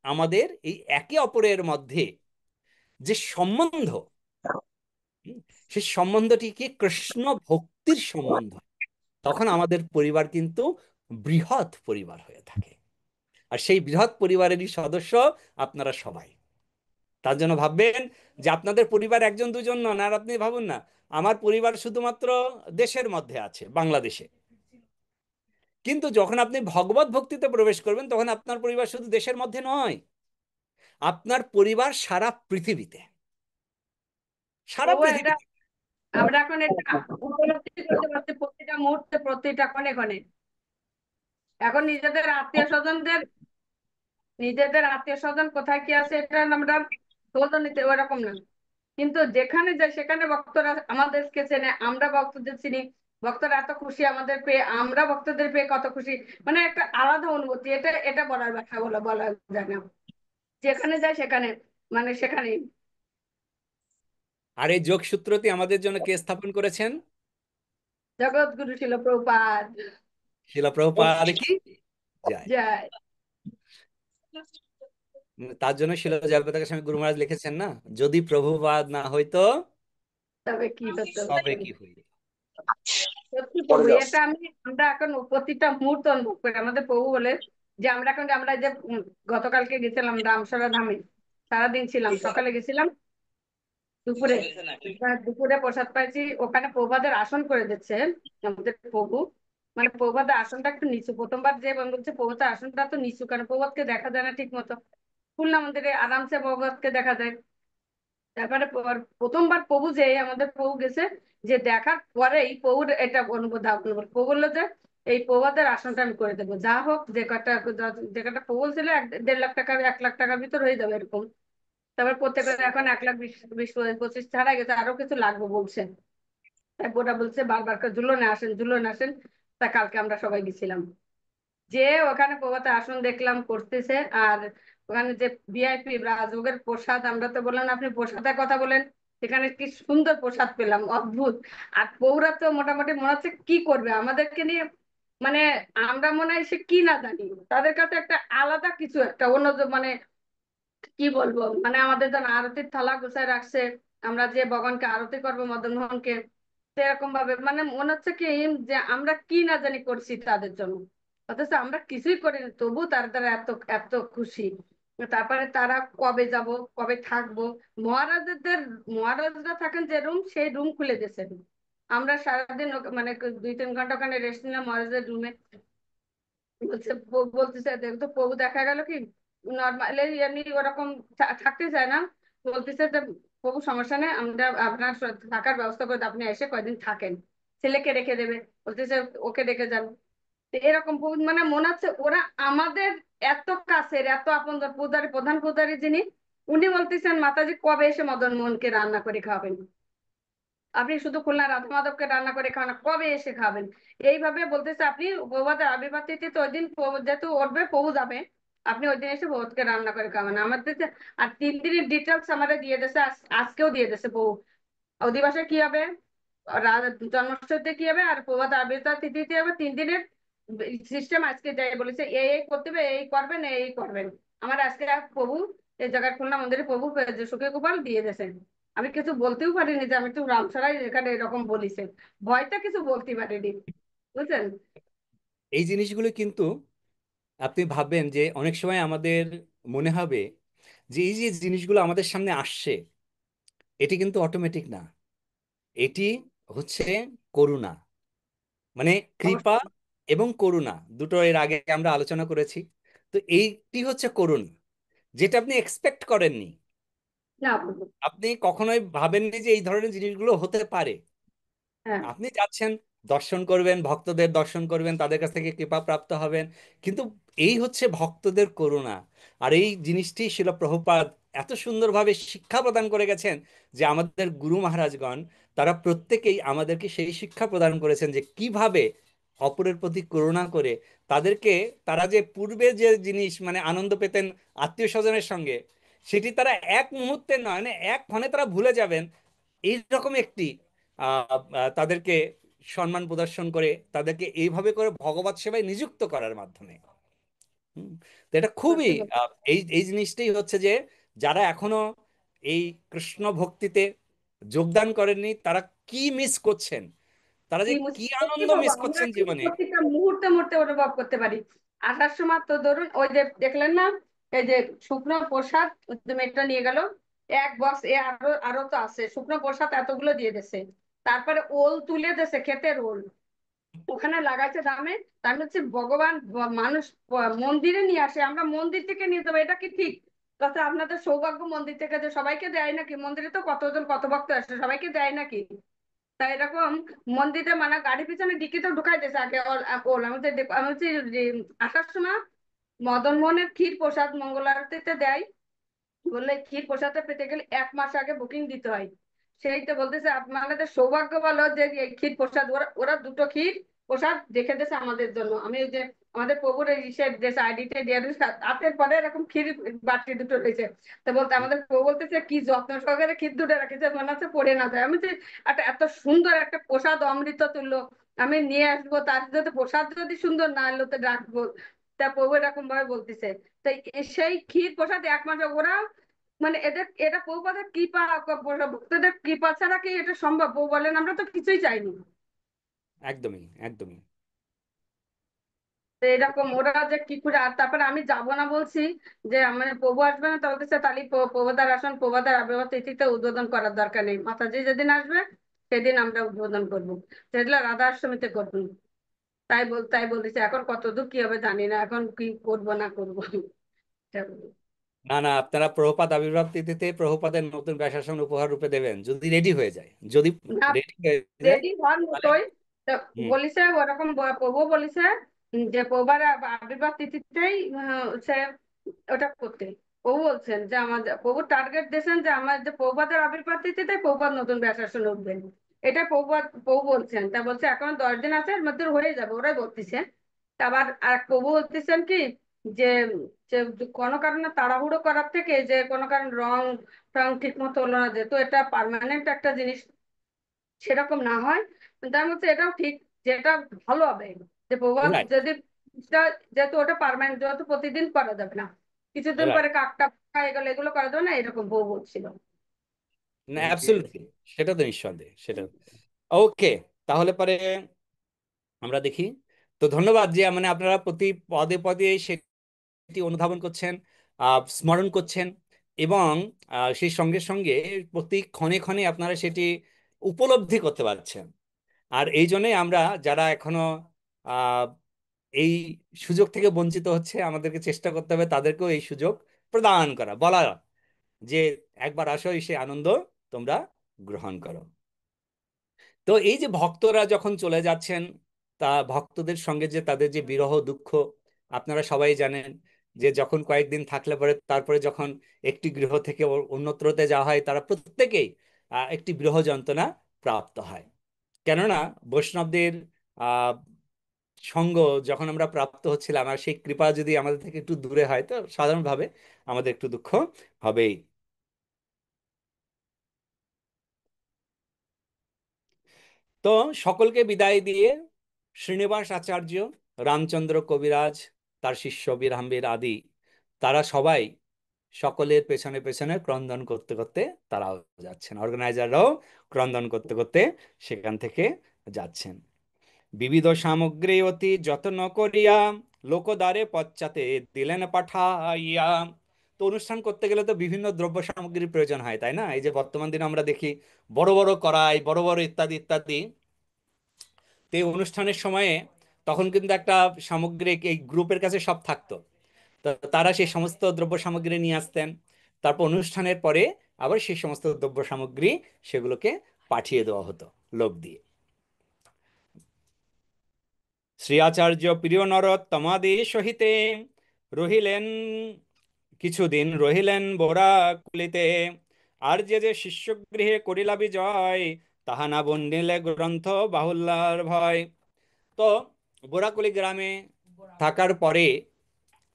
আমাদের এই একে অপরের মধ্যে যে সম্বন্ধ, সেই সম্বন্ধটি কি কৃষ্ণ ভক্তির সম্বন্ধ, তখন আমাদের পরিবার কিন্তু বৃহৎ পরিবার হয়ে থাকে। আর সেই বৃহৎ পরিবারেরই সদস্য আপনারা সবাই। তার জন্য ভাববেন যে আপনাদের পরিবার একজন দুজন নন। আর আপনি ভাবুন না, আমার পরিবার শুধুমাত্র দেশের মধ্যে আছে, বাংলাদেশে। কিন্তু যখন আপনি ভগবত ভক্তিতে প্রবেশ করবেন, তখন আপনার পরিবার শুধু দেশের মধ্যে নয়, আপনার পরিবার সারা পৃথিবীতে, সারা বাবা, এটা পৃথিবীতে। আমরা এখন এটা উপলব্ধি করতে পারছি প্রতিটা মুহূর্তে, প্রতিটা ক্ষণে ক্ষণে। এখন নিজেদের আত্মীয় স্বজন কোথায় কি আছে এটা আমরা খোঁজও নিতে ওরকম না। কিন্তু যেখানে যাই সেখানে ভক্তরা আমাদেরকে চেনে, আমরা ভক্তদের চিনি। ভক্তরা এত খুশি আমাদের পেয়ে, আমরা ভক্তদের পেয়ে কত খুশি। মানে একটা আলাদা অনুভূতি, এটা এটা বলার ভাষা বলা যায় না। যেখানে যাই সেখানে, মানে সেখানেই। আর এই যোগসূত্রটি আমাদের জন্য কে স্থাপন করেছেন? জগৎগুরু শিল প্রভুপাদ। শিলা প্রভুপাদ কি যায়। জয়। তার জন্য শিলা জয়প্রকাশ স্বামী গুরু মহারাজ লিখেছেন না, যদি প্রভুপাদ না হইতো তবে কি হতো। তবে কি হইল। সত্যি প্রভু, এটা আমরা এখন প্রতিটা মুহূর্ত অনুভব করি। আমাদের প্রভু বলে যে আমরা যে গতকালকে গেছিলাম রামসরা ধামে, সারাদিন ছিলাম। সকালে গেছিলাম, দুপুরে দুপুরে প্রসাদ পাইছি। ওখানে প্রভাদের আসন করে দিচ্ছে আমাদের প্রভু। মানে প্রভাদের আসনটা একটু নিচু। প্রথমবার যে বলছে প্রভাতের আসনটা তো নিচু, কারণ প্রভাতকে দেখা যায় না ঠিক মতো। খুলনা মন্দিরে আরামসে প্রভাতকে দেখা যায়। তারপরে প্রথমবার প্রভু যে আমাদের প্রভু গেছে, যে দেখার পরেই প্রভুর এটা অনুভব প্রভু বললো যে এই প্রভাতের আসনটা আমি করে দেবো, যা হোক। যে কটা প্রভু ছিল 1.5 লাখ টাকা 1 লাখ টাকার ভিতর হয়ে যাবে এরকম। তারপর প্রত্যেকের এখন 1,20,20,25 ছাড়া গেছে, আরো কিছু লাগবে বলছে। তাই ওটা বলছে বারবার করে ঝুলনে আসেন, ঝুলনে আসেন। তা কালকে আমরা সবাই গেছিলাম, যে ওখানে প্রভাতে আসন দেখলাম করতেছে। আর ওখানে যে ভিআইপি রাজভোগের প্রসাদ, আমরা তো বললাম আপনি প্রসাদের কথা বলেন, সেখানে কি সুন্দর প্রসাদ পেলাম, অদ্ভুত। আর পৌরা তো মোটামুটি মনে হচ্ছে কি করবে আমাদেরকে নিয়ে, মানে আমরা মনে হয় সে কি না জানি, তাদের কাছে একটা আলাদা কিছু, একটা অন্য মানে কি বলবো, মানে আমাদের যেন আরতির থালা গুছায় রাখছে। আমরা যে ভগবানকে আরতি করবো মদন মোহনকে, সেরকম ভাবে মানে মনে হচ্ছে কি যে আমরা কি না জানি করছি তাদের জন্য, অথচ আমরা কিছুই করিনি, তবু তার দ্বারা এত এত খুশি। তারপরে তারা কবে যাব, কবে থাকবো। মহারাজদের মহারাজরা থাকেন যে রুম, সেই রুম খুলে দিয়েছেন। আমরা সারাদিন মানে 2-3 ঘন্টা ওখানে রেস্ট নিলাম মহারাজের রুমে। বলতেছে তো প্রভু দেখা গেল কি নর্মালি এমনি ওরকম থাকতে চায় না। বলতেছে যে প্রভু সমস্যা নেই, আমরা আপনার থাকার ব্যবস্থা করে আপনি এসে কয়দিন থাকেন, ছেলেকে রেখে দেবে। বলতেছে ওকে রেখে যান। তো এরকম মানে মনে হচ্ছে ওরা আমাদের এত কাছের, এত আপন। পূজারি, প্রধান পূজারি যিনি, উনি বলতেছেন মাতাজি কবে এসে মদন মোহনকে রান্না করে খাওয়াবেন, আপনি শুধু খুলনা রাধা মাধবকে রান্না করে খাওয়ান, কবে এসে খাবেন। এইভাবে বলতেছে আপনি প্রভাতের আবির্ভাব তিথি তো ওই দিন যেহেতু উঠবে প্রভু যাবে, আপনি ওই দিন এসে প্রভুকে রান্না করে খাবেন আমাদের। আর 3 দিনের ডিটেলস আমাদের দিয়ে দিয়েছে, আজকেও দিয়ে দিয়েছে প্রভু। অধিবাসে কি হবে, জন্মাষ্টমীতে কি হবে আর প্রভাত আবির্ভাব তিথিতে হবে, 3 দিনের সিস্টেম আজকে যাই বলেছে, এই করতে হবে, এই করবেন, এই করবেন। আমার আজকে প্রভু এই জায়গায় খুলনা মন্দিরে প্রভু যে সুখে গোপাল দিয়ে দিয়েছেন। আমি কিছু বলতেও পারিনি যে আমি তো রামসারাই এখানে এরকম বলিছে, ভয়টা কিছু বলতে পারিনি, বুঝছেন। এই জিনিসগুলো কিন্তু আপনি ভাববেন যে অনেক সময় আমাদের মনে হবে যে এই যে জিনিসগুলো আমাদের সামনে আসছে, এটি কিন্তু অটোমেটিক না, এটি হচ্ছে করুণা, মানে কৃপা অবশ্যই। এবং করুণা দুটো এর আগে আমরা আলোচনা করেছি। তো এইটি হচ্ছে করুণা, যেটা আপনি এক্সপেক্ট করেননি, না প্রভু। আপনি কখনোই ভাবেননি যে এই ধরনের জিনিসগুলো হতে পারে। হ্যাঁ। আপনি যাচ্ছেন, দর্শন করবেন, ভক্তদের দর্শন করবেন, তাদের কাছ থেকে কৃপা প্রাপ্ত হবেন, কিন্তু এই হচ্ছে ভক্তদের করুণা। আর এই জিনিসটি শিল প্রভুপাদ এত সুন্দরভাবে শিক্ষা প্রদান করে গেছেন যে আমাদের গুরু মহারাজগণ তারা প্রত্যেকেই আমাদেরকে সেই শিক্ষা প্রদান করেছেন যে কিভাবে অপরের প্রতি করুণা করে তাদেরকে, তারা যে পূর্বে যে জিনিস মানে আনন্দ পেতেন আত্মীয় স্বজনের সঙ্গে, সেটি তারা এক মুহূর্তে নয়, মানে এক ক্ষণে তারা ভুলে যাবেন, এইরকম একটি তাদেরকে সম্মান প্রদর্শন করে, তাদেরকে এইভাবে করে ভগবত সেবায় নিযুক্ত করার মাধ্যমে। হুম, তো এটা খুবই সত্যি কথা। এই এই জিনিসটাই হচ্ছে যে যারা এখনো এই কৃষ্ণ ভক্তিতে যোগদান করেননি তারা কি মিস করছেন, তারা যে কি সত্যি আনন্দ বাবা, মিস আমরা করছেন কিন্তু জীবনে। প্রত্যেকটা মুহূর্তে মুহূর্তে অনুভব করতে পারি। আসার সময় তো ধরুন ওই যে দেখলেন না, এই যে শুকনো প্রসাদ যে মেয়েটা নিয়ে গেল, এক বক্স, এ আরো আরো তো আছে শুকনো প্রসাদ, এতগুলো দিয়ে দিছে। তারপরে ওল তুলে দিছে, ক্ষেতের ওল ওখানে লাগাইছে দামে। আমি হচ্ছে ভগবান মানুষ মন্দিরে নিয়ে আসে, আমরা মন্দির থেকে নিয়ে যাবো, এটা কি ঠিক? তাতে আপনাদের সৌভাগ্য মন্দির থেকে, যে সবাইকে দেয় নাকি? মন্দিরে তো কতজন কত ভক্ত আসে, সবাইকে দেয় নাকি? তাই এরকম মন্দিরে মানে গাড়ি পিছনে ডিকিতে ঢুকাই দিয়েছে আগে ওল। আমি হচ্ছে যে আসার সময় মদন মোহনের ক্ষীর প্রসাদ মঙ্গল আরতিতে দেয়, বললে ক্ষীর প্রসাদটা পেতে গেলে 1 মাস আগে বুকিং দিতে হয়। সেইটা বলতেছে আপনাদের সৌভাগ্য বলো যে এই ক্ষীর প্রসাদ, ওরা ওরা 2টো ক্ষীর প্রসাদ রেখে দিয়েছে আমাদের জন্য। আমি ওই যে আমাদের প্রভুর ইসের যে আইডিতে দিয়ে দিয়েছে, হাতের পরে এরকম ক্ষীর বাটি 2টো রয়েছে। তো বলতে আমাদের প্রভু বলতেছে কি যত্ন সহকারে ক্ষীর 2টো রেখেছে, মনে হচ্ছে পড়ে না যায়। আমি যে একটা এত সুন্দর একটা প্রসাদ অমৃত তুল্য আমি নিয়ে আসবো, তার যদি প্রসাদ যদি সুন্দর না এলো তো রাখবো। তা প্রভু এরকম ভাবে বলতেছে। তো সেই ক্ষীর প্রসাদ 1 মাস ওরা মানে এদের, এটা প্রভুপাদের কৃপা, ভক্তদের কৃপা ছাড়া কি এটা সম্ভব? বউ বলেন আমরা তো কিছুই চাইনি। একদমই একদমই। তো এরকম ওরা যে কি করে, আর তারপরে আমি যাব না বলছি যে মানে প্রভু আসবে না, তো বলতেছে তাহলে প্রভুদার আসন প্রভুদার আবির্ভাব তিথিতে উদ্বোধন করার দরকার নেই, মাতাজি যেদিন আসবে সেদিন আমরা উদ্বোধন করবো, সেগুলো রাধা অষ্টমীতে করবো। তাই বলতেছে এখন কত দূর কি হবে জানি না, এখন কি করবো না করবো। না না, আপনারা প্রভুপাদ আবির্ভাব তিথিতে প্রভুপাদের নতুন ব্যাসাসন উপহার রূপে দেবেন যদি রেডি হয়ে যায়, যদি না, রেডি হয়ে যায় রেডি হওয়ার তাহলে। মতোই। তো হুম। বলিছে ওরকম প্রভু বলিছে যে প্রভার আবির্ভাব তিথিতেই সে ওটা করতে। প্রভু বলছেন যে আমাদের প্রভু টার্গেট দিয়েছেন যে আমার যে প্রভাতের আবির্ভাব তিথিতে প্রভাত নতুন ব্যাসাসন উঠবেন। এটা প্রভু বলছেন। তা বলছে এখন 10 দিন আছে, এর মধ্যে হয়ে যাবে, ওরাই বলতেছে। তা আবার আর প্রভু বলতেছেন কি যে যে কোনো কারণে তাড়াহুড়ো করার থেকে, যে কোনো কারণ রং টং ঠিক মতো হলো না, যেহেতু এটা পার্মানেন্ট একটা জিনিস সেরকম না হয়। তার মধ্যে এটাও ঠিক, যেটা ভালো হবে যে প্রভাত রাইট যদি যেহেতু ওটা পার্মানেন্ট, যেহেতু প্রতিদিন করা যাবে না, কিছুদিন রাইট। পরে কাকটা হয়ে গেলে এগুলো করা যাবে না, এরকম বউ বলছিল। না অ্যাবসলিউটলি, সেটা তো নিঃসন্দেহে সেটা। ওকে, তাহলে পরে আমরা দেখি। তো ধন্যবাদ যে মানে আপনারা প্রতি পদে পদে সেটি অনুধাবন করছেন, স্মরণ করছেন, এবং সেই সঙ্গে সঙ্গে প্রতি ক্ষণে ক্ষণে আপনারা সেটি উপলব্ধি করতে পারছেন। আর এই জন্যই আমরা যারা এখনো আহ, এই সুযোগ থেকে বঞ্চিত হচ্ছে, আমাদেরকে চেষ্টা করতে হবে তাদেরকেও এই সুযোগ প্রদান করা, বলা যে একবার আসো, এসে আনন্দ তোমরা গ্রহণ করো। তো এই যে ভক্তরা যখন চলে যাচ্ছেন, তা ভক্তদের সঙ্গে যে তাদের যে বিরহ দুঃখ আপনারা সবাই জানেন, যে যখন কয়েকদিন থাকলে পরে তারপরে যখন একটি গৃহ থেকে অন্যত্রতে যাওয়া হয়, তারা প্রত্যেকেই একটি বিরহ যন্ত্রণা প্রাপ্ত হয়। কেননা বৈষ্ণবদের আহ সঙ্গ যখন আমরা প্রাপ্ত হচ্ছিলাম, আর সেই কৃপা যদি আমাদের থেকে একটু দূরে হয়, তো সাধারণভাবে আমাদের একটু দুঃখ হবেই। তো সকলকে বিদায় দিয়ে শ্রীনিবাস আচার্য, রামচন্দ্র কবিরাজ, তার শিষ্য বীরহাম্বির আদি, তারা সবাই সকলের পেছনে পেছনে ক্রন্দন করতে করতে তারাও যাচ্ছেন, অর্গানাইজাররাও ক্রন্দন করতে করতে সেখান থেকে যাচ্ছেন। বিবিধ সামগ্রী অতি যত্ন করিয়া লোকদ্বারে পশ্চাতে দিলেন পাঠাইয়া। তো অনুষ্ঠান করতে গেলে তো বিভিন্ন দ্রব্য সামগ্রীর প্রয়োজন হয়, তাই না? এই যে বর্তমান দিনে আমরা দেখি বড় বড় কড়াই, বড় বড় ইত্যাদি ইত্যাদি। তো এই অনুষ্ঠানের সময়ে তখন কিন্তু একটা সামগ্রিক এই গ্রুপের কাছে সব থাকতো, তো তারা সেই সমস্ত দ্রব্য সামগ্রী নিয়ে আসতেন। তারপর অনুষ্ঠানের পরে আবার সেই সমস্ত দ্রব্য সামগ্রী সেগুলোকে পাঠিয়ে দেওয়া হতো লোক দিয়ে। শ্রী আচার্য প্রিয় নরোত্তমাদি সহিতে রহিলেন, কিছুদিন রহিলেন বরাকুলিতে। আর যে যে শিষ্যগৃহে করিলা বিজয়, তাহা না বন্দিলে গ্রন্থ বাহুল্যার ভয়। তো বোরাকুলি গ্রামে থাকার পরে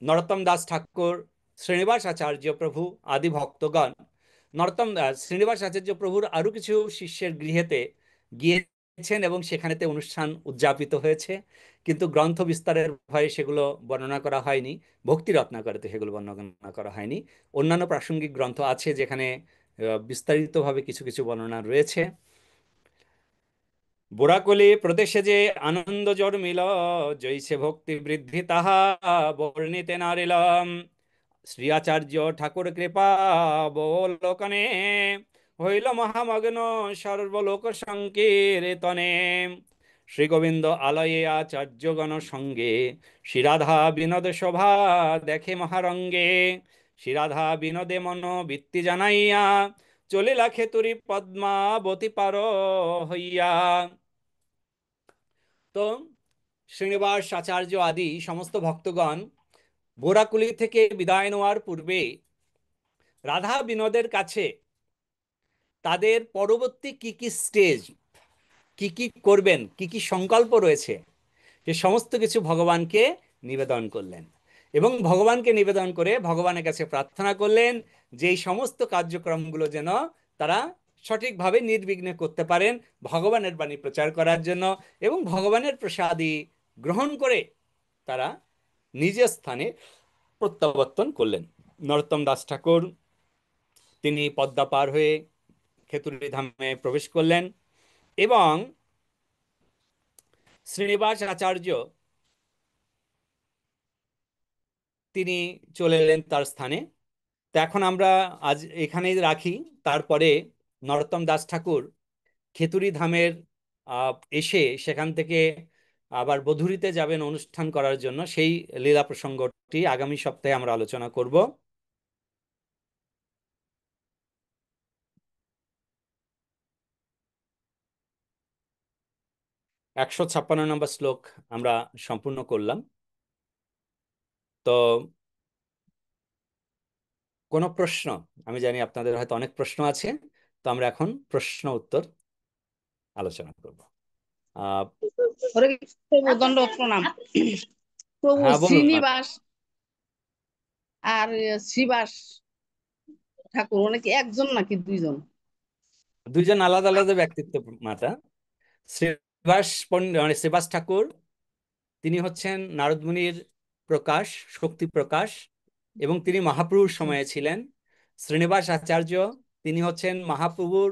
নরোত্তম দাস ঠাকুর, শ্রীনিবাস আচার্য প্রভু আদি ভক্তগণ শ্রীনিবাস আচার্য প্রভুর আরো কিছু শিষ্যের গৃহেতে গিয়েছেন এবং সেখানেতে অনুষ্ঠান উদযাপিত হয়েছে, কিন্তু গ্রন্থ বিস্তারের ভয়ে সেগুলো বর্ণনা করা হয়নি। ভক্তি রত্নাকরেতে সেগুলো বর্ণনা করা হয়নি। অন্যান্য প্রাসঙ্গিক গ্রন্থ আছে যেখানে বিস্তারিতভাবে কিছু কিছু বর্ণনা রয়েছে। বোরাকলি প্রদেশে যে আনন্দ জন্মিল, জৈসে ভক্তি বৃদ্ধি তাহা বর্ণিতে নারিলম। শ্রী আচার্য ঠাকুর কৃপা বলোকনে হইল মহামগ্ন সর্বলোক সংকীর্তনে। শ্রী গোবিন্দ আলয়ে আচার্যগণ সঙ্গে শ্রীরাধা বিনোদ শোভা দেখে মহারঙ্গে। শ্রীরাধা বিনোদে মন বৃত্তি জানাইয়া চলিলা খেতুরি পদ্মাবতী পার হইয়া। তো শ্রীনিবাস আচার্য আদি সমস্ত ভক্তগণ বোরাকুলি থেকে বিদায় নেওয়ার পূর্বে রাধা বিনোদের কাছে তাদের পরবর্তী কি কি স্টেজ, কি কি করবেন, কি কি সংকল্প রয়েছে, সে সমস্ত কিছু ভগবানকে নিবেদন করলেন এবং ভগবানকে নিবেদন করে ভগবানের কাছে প্রার্থনা করলেন যে এই সমস্ত কার্যক্রমগুলো যেন তারা সঠিকভাবে নির্বিঘ্নে করতে পারেন ভগবানের বাণী প্রচার করার জন্য, এবং ভগবানের প্রসাদী গ্রহণ করে তারা নিজ স্থানে প্রত্যাবর্তন করলেন। নরোত্তম দাস ঠাকুর তিনি পদ্মা পার হয়ে খেতুরি ধামে প্রবেশ করলেন এবং শ্রীনিবাস আচার্য তিনি চলে এলেন তার স্থানে। তো এখন আমরা আজ এখানেই রাখি। তারপরে নরোত্তম দাস ঠাকুর খেতুরি ধামের এসে সেখান থেকে আবার বধূরিতে যাবেন অনুষ্ঠান করার জন্য, সেই লীলা প্রসঙ্গটি আগামী সপ্তাহে আমরা আলোচনা করব। 156 নম্বর শ্লোক আমরা সম্পূর্ণ করলাম। তো কোনো প্রশ্ন? আমি জানি আপনাদের হয়তো অনেক প্রশ্ন আছে, তো আমরা এখন প্রশ্ন উত্তর আলোচনা করব। হরে কৃষ্ণ প্রভু, দণ্ডবত প্রণাম। প্রভু হ্যাঁ বলুন মাতা। শ্রীনিবাস আর শ্রীবাস ঠাকুর অনেকে একজন নাকি দুইজন? দুইজন আলাদা আলাদা ব্যক্তিত্ব মাতা। শ্রীবাস ঠাকুর তিনি হচ্ছেন নারদ মুনির প্রকাশ, শক্তি প্রকাশ, এবং তিনি মহাপ্রভুর আচ্ছা সময়ে ছিলেন। শ্রীনিবাস আচার্য তিনি হচ্ছেন মহাপ্রভুর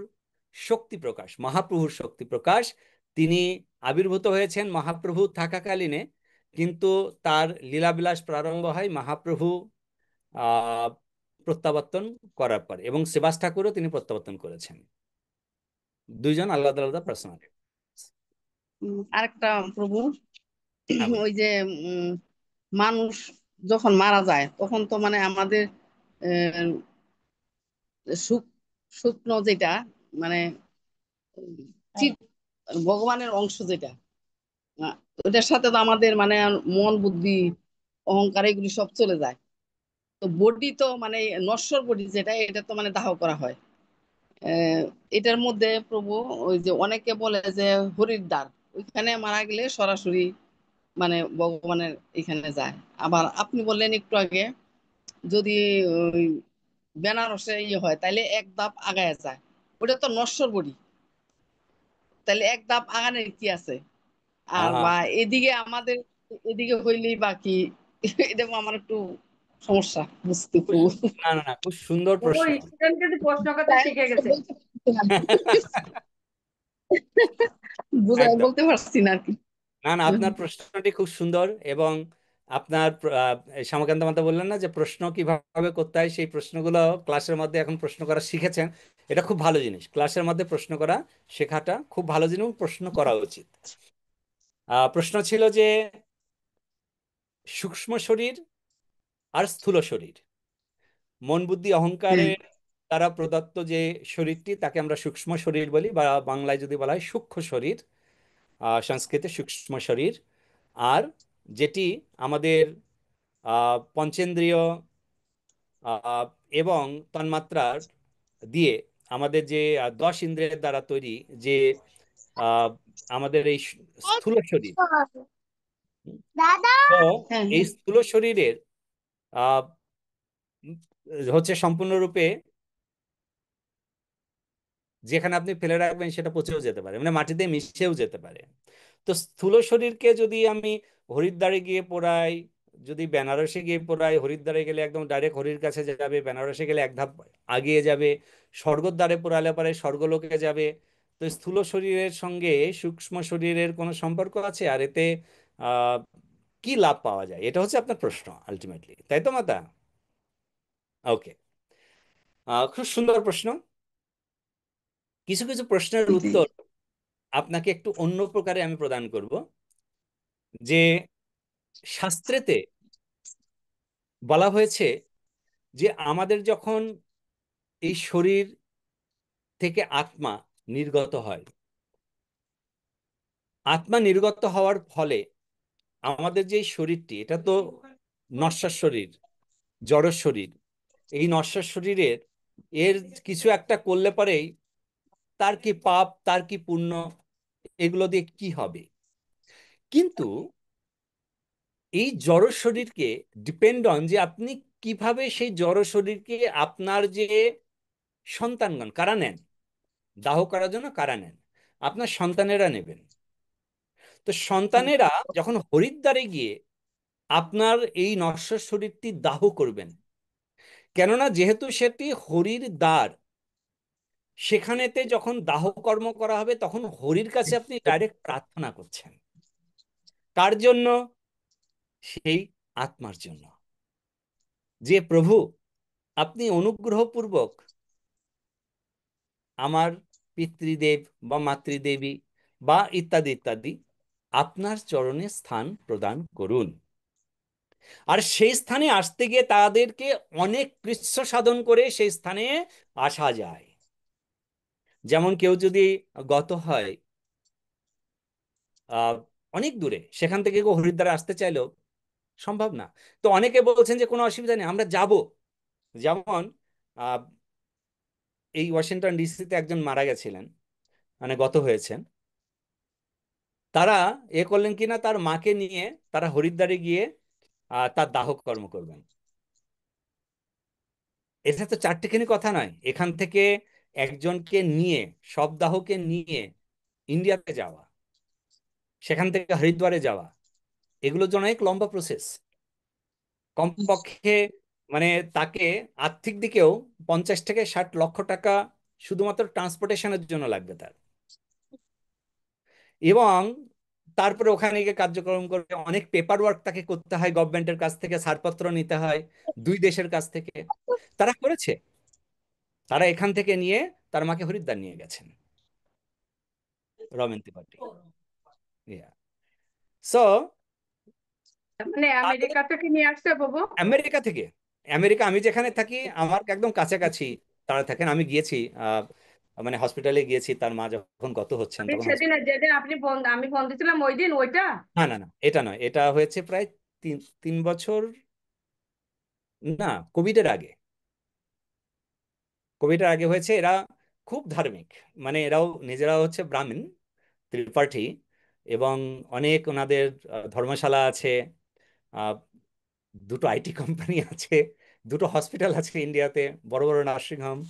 শক্তি প্রকাশ, মহাপ্রভুর শক্তি প্রকাশ। তিনি আবির্ভূত হয়েছেন মহাপ্রভু থাকাকালীনে, কিন্তু তার লীলাবিলাস প্রারম্ভ হয় মহাপ্রভু আহ প্রত্যাবর্তন করার পরে, এবং সেবাস ঠাকুরও তিনি প্রত্যাবর্তন করেছেন। দুইজন আলাদা আলাদা পার্সোনালিটি। আরেকটা প্রভু, হ্যাঁ বলুন। ওই যে মানুষ যখন মারা যায় তখন তো মানে আমাদের আহ, শুক- শুকনো যেটা মানে চিত ভগবানের অংশ যেটা, আহ, ওটার সাথে তো আমাদের মানে মন বুদ্ধি অহংকার এগুলি সব চলে যায়। তো বডি তো মানে নশ্বর বডি যেটা, এটা তো মানে দাহ করা হয়। আহ, এটার মধ্যে প্রভু ওই যে অনেকে বলে যে হরির দ্বার, ওইখানে মারা গেলে সরাসরি মানে ভগবানের এখানে যায়। আবার আপনি বললেন একটু আগে যদি ওই বেনারসে ইয়ে হয় তাইলে এক ধাপ আগায় যায়, ওটা তো নশ্বর বডি। তাহলে এক ধাপ আগানোর কি আছে? আর আহ বা এদিকে আমাদের এদিকে হইলেই বাকি এটা আমার একটু সমস্যা বুঝতে খুব প্রভু। না না না, খুব সুন্দর ও প্রশ্ন। স্টুডেন্ট কিন্তু প্রশ্ন করতে তাই শিখে গেছে। বলতে পারছি না আর কি। বুঝাই একদম। বলতে পারছি না আর কি। না না, আপনার প্রশ্নটি খুব সুন্দর। এবং আপনার শ্যামাকান্ত মাতা বললেন না যে প্রশ্ন কিভাবে করতে হয়, সেই প্রশ্নগুলো ক্লাসের মধ্যে এখন প্রশ্ন করা শিখেছেন। এটা খুব ভালো জিনিস, ক্লাসের মধ্যে প্রশ্ন করা শেখাটা খুব ভালো জিনিস, এবং প্রশ্ন করা উচিত। প্রশ্ন ছিল যে সূক্ষ্ম শরীর আর স্থূল শরীর, মন বুদ্ধি হ্যাঁ অহংকারের দ্বারা প্রদত্ত যে শরীরটি, তাকে আমরা সূক্ষ্ম শরীর বলি, বা বাংলায় যদি বলা হয় সূক্ষ্ম শরীর, সংস্কৃতে সূক্ষ্ম শরীর। আর যেটি আমাদের পঞ্চেন্দ্রিয় আহ, এবং তন্মাত্রার দিয়ে, আমাদের যে 10 ইন্দ্রিয়ের দ্বারা তৈরি যে আহ, আমাদের এই স্থূল শরীর। তো হ্যাঁ এই হ্যাঁ স্থূল শরীরের আহ, হচ্ছে সম্পূর্ণরূপে যেখানে আপনি ফেলে রাখবেন সেটা পচেও যেতে পারে, মানে মাটিতে মিশেও যেতে পারে। তো স্থূল শরীরকে যদি আমি হরিদ্বারে গিয়ে পোড়াই, যদি বেনারসে গিয়ে পোড়াই, হরিদ্বারে গেলে একদম ডাইরেক্ট হরির কাছে যাবে, বেনারসে গেলে এক ধাপ আগিয়ে যাবে, স্বর্গদ্বারে পোড়ালে পরে স্বর্গলোকে যাবে। তো স্থূল শরীরের সঙ্গে সূক্ষ্ম শরীরের কোনো সম্পর্ক আছে? আর এতে আহ কি লাভ পাওয়া যায়, এটা হচ্ছে আপনার প্রশ্ন আলটিমেটলি, তাই তো মাতা? ওকে, খুব সুন্দর প্রশ্ন। কিছু কিছু প্রশ্নের জি উত্তর আপনাকে একটু অন্য প্রকারে আমি প্রদান করব। যে শাস্ত্রেতে বলা হয়েছে যে আমাদের যখন এই শরীর থেকে আত্মা নির্গত হয়, আত্মা নির্গত হওয়ার ফলে আমাদের যে শরীরটি, এটা তো নশ্বর শরীর, জড় শরীর। এই নশ্বর শরীরের এর কিছু একটা করলে পরেই তার কি পাপ, তার কি পুণ্য, এগুলো দিয়ে কি হবে। কিন্তু এই জড় শরীরকে ডিপেন্ড অন যে আপনি কিভাবে সেই জড় শরীরকে আপনার যে সন্তানগণ কারা নেন, দাহ করার জন্য কারা নেন, আপনার সন্তানেরা নেবেন। তো সন্তানেরা যখন হরিদ্বারে গিয়ে আপনার এই নশ্বর শরীরটি দাহ করবেন, কেননা যেহেতু সেটি হরির দ্বার, সেখানেতে যখন দাহ কর্ম করা হবে তখন হরির কাছে আপনি ডাইরেক্ট প্রার্থনা করছেন। কার জন্য? সেই আত্মার জন্য, যে প্রভু আপনি অনুগ্রহপূর্বক আমার পিতৃদেব বা মাতৃদেবী বা ইত্যাদি ইত্যাদি আপনার চরণে স্থান প্রদান করুন। আর সেই স্থানে আসতে গিয়ে তাদেরকে অনেক কৃচ্ছ সাধন করে সেই স্থানে আসা যায়। যেমন কেউ যদি গত হয় আহ অনেক দূরে, সেখান থেকে কেউ হরিদ্বারে আসতে চাইলেও সম্ভব না। তো অনেকে বলছেন যে কোনো অসুবিধা নেই, আমরা যাব। যেমন আহ এই ওয়াশিংটন ডিসিতে একজন মারা গেছিলেন, মানে গত হয়েছেন। তারা করলেন কিনা, তার মাকে নিয়ে তারা হরিদ্বারে গিয়ে তার দাহ কর্ম করবেন। এটা তো চারটিখানি কথা নয়, এখান থেকে একজনকে নিয়ে, সব দাহকে নিয়ে ইন্ডিয়াতে যাওয়া, সেখান থেকে হরিদ্বারে যাওয়া, এগুলোর জন্য অনেক লম্বা প্রসেস। কমপক্ষে মানে তাকে আর্থিক দিকেও 50 থেকে 60 লক্ষ টাকা শুধুমাত্র ট্রান্সপোর্টেশনের জন্য লাগবে তার। এবং তারপরে ওখানে গিয়ে কার্যক্রম করে অনেক পেপার ওয়ার্ক তাকে করতে হয়, গভর্নমেন্টের কাছ থেকে ছাড়পত্র নিতে হয়, দুই দেশের কাছ থেকে। তারা করেছে, তারা এখান থেকে নিয়ে তার মাকে হরিদ্বার নিয়ে গেছেন, রমেন ত্রিপাঠী। সো মানে আমেরিকা থেকে নিয়ে আসছে বাবু? আমেরিকা থেকে, আমেরিকা আমি যেখানে থাকি আমার একদম কাছাকাছি তারা থাকেন। আমি গিয়েছি মানে হসপিটালে গিয়েছি, তার মা যখন গত হচ্ছেন আপনি তখন সেদিন যেদিন আপনি আমি ফোন দিয়েছিলাম ওই দিন ওইটা? না না না, এটা নয়, এটা হয়েছে প্রায় 3 বছর, না, কোভিডের আগে। কোভিডের আগে হয়েছে। এরা খুব ধার্মিক, মানে এরাও নিজেরাও হচ্ছে ব্রাহ্মণ ত্রিপাঠী, এবং অনেক ওনাদের ধর্মশালা আছে, আহ, দুটো আইটি কোম্পানি আছে, দুটো হসপিটাল আছে ইন্ডিয়াতে, বড় বড় নার্সিং হোম।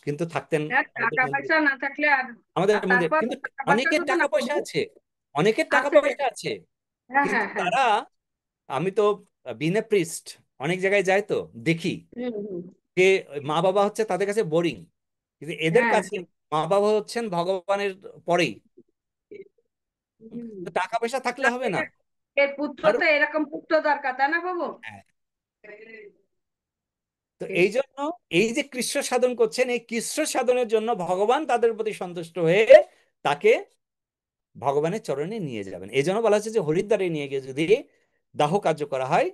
কিন্তু থাকতেন হ্যাঁ, আমাদের টাকা মধ্যে পয়সা না থাকলে আর আমাদের আর মধ্যে তারপর কিন্তু টাকা পয়সা অনেকের শুধু টাকা না পয়সা প্রভু, আছে, অনেকের টাকা আছে। পয়সা আছে, হ্যাঁ, কিন্তু হ্যাঁ, হ্যাঁ। তারা, আমি তো বিনে প্রিস্ট অনেক জায়গায় যাই তো দেখি হুম, হুম। যে মা বাবা হচ্ছে তাদের কাছে বোরিং, কিন্তু এদের হ্যাঁ, কাছে মা বাবা হচ্ছেন ভগবানের পরেই। হুম। তো টাকা পয়সা থাকলে হবে না। এর পুত্র আর তো এরকম পুত্র দরকার, তাই না প্রভু? হ্যাঁ, তো এই জন্য এই যে কৃষ্ণ সাধন করছেন, এই কৃষ্ণ সাধনের জন্য ভগবান তাদের প্রতি সন্তুষ্ট হয়ে তাকে ভগবানের চরণে নিয়ে যাবেন। এই জন্য বলা হচ্ছে যে হরিদ্বারে নিয়ে গিয়ে যদি দাহ কার্য করা হয়,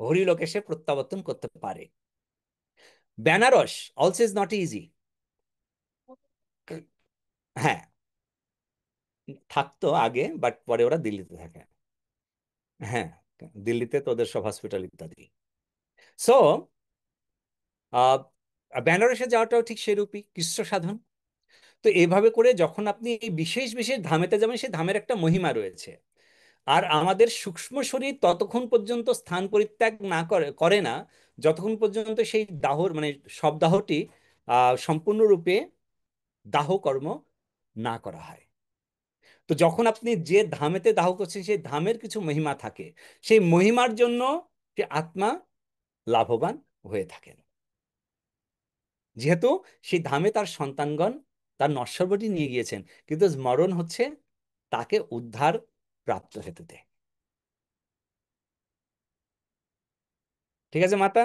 হরিলোকে সে প্রত্যাবর্তন করতে পারে। Banaras also is not easy. হ্যাঁ, থাকতো আগে, বাট পরে ওরা দিল্লিতে থাকে। হ্যাঁ, দিল্লিতে তো ওদের সব হসপিটাল ইত্যাদি। সো বেনারসে যাওয়াটাও ঠিক সেরূপই কৃষ্ণ সাধন। তো এইভাবে করে যখন আপনি এই বিশেষ বিশেষ ধামেতে যাবেন, সেই ধামের একটা মহিমা রয়েছে। আর আমাদের সূক্ষ্ম শরীর ততক্ষণ পর্যন্ত স্থান পরিত্যাগ না করে করে না যতক্ষণ পর্যন্ত সেই দাহর মানে শবদাহটি সম্পূর্ণরূপে দাহ কর্ম না করা হয়। তো যখন আপনি যে ধামেতে দাহ করছেন সেই ধামের কিছু মহিমা থাকে, সেই মহিমার জন্য সে আত্মা লাভবান হয়ে থাকেন। যেহেতু সেই ধামে তার সন্তানগণ তার নশ্বরবটি নিয়ে গিয়েছেন, কিন্তু মরণ হচ্ছে তাকে উদ্ধার প্রাপ্ত হেতুতে। ঠিক আছে মাতা?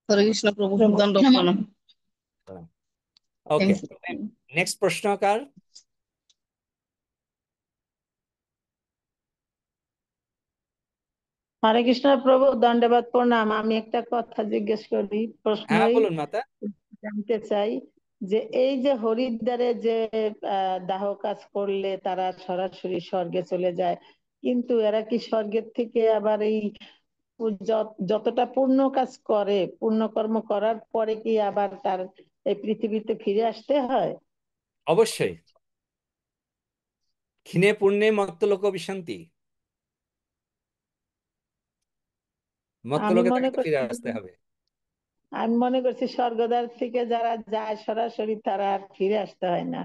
হরে কৃষ্ণ প্রভু, দণ্ড প্রণাম। ওকে, Thanks. নেক্সট প্রশ্ন কার? হরে কৃষ্ণ প্রভু, দণ্ডবাদ প্রণাম। আমি একটা কথা জিজ্ঞেস করি, হ্যাঁ প্রশ্নই বলুন মাতা। জানতে চাই যে এই যে হরিদ্বারে যে দাহ কাজ করলে তারা সরাসরি স্বর্গে চলে যায়, কিন্তু এরা কি স্বর্গের থেকে আবার এই যতটা পুণ্য কাজ করে, পুণ্য কর্ম করার পরে কি আবার তার এই পৃথিবীতে ফিরে আসতে হয়? অবশ্যই, ক্ষীণে পুণ্যে মত্তলোক বিশান্তি, আমি মত্তলোকে মনে তাকে তো ফিরে করছি আসতে হবে। আমি মনে করছি স্বর্গদ্বার থেকে যারা যায় সরাসরি তারা আর ফিরে আসতে হয় না।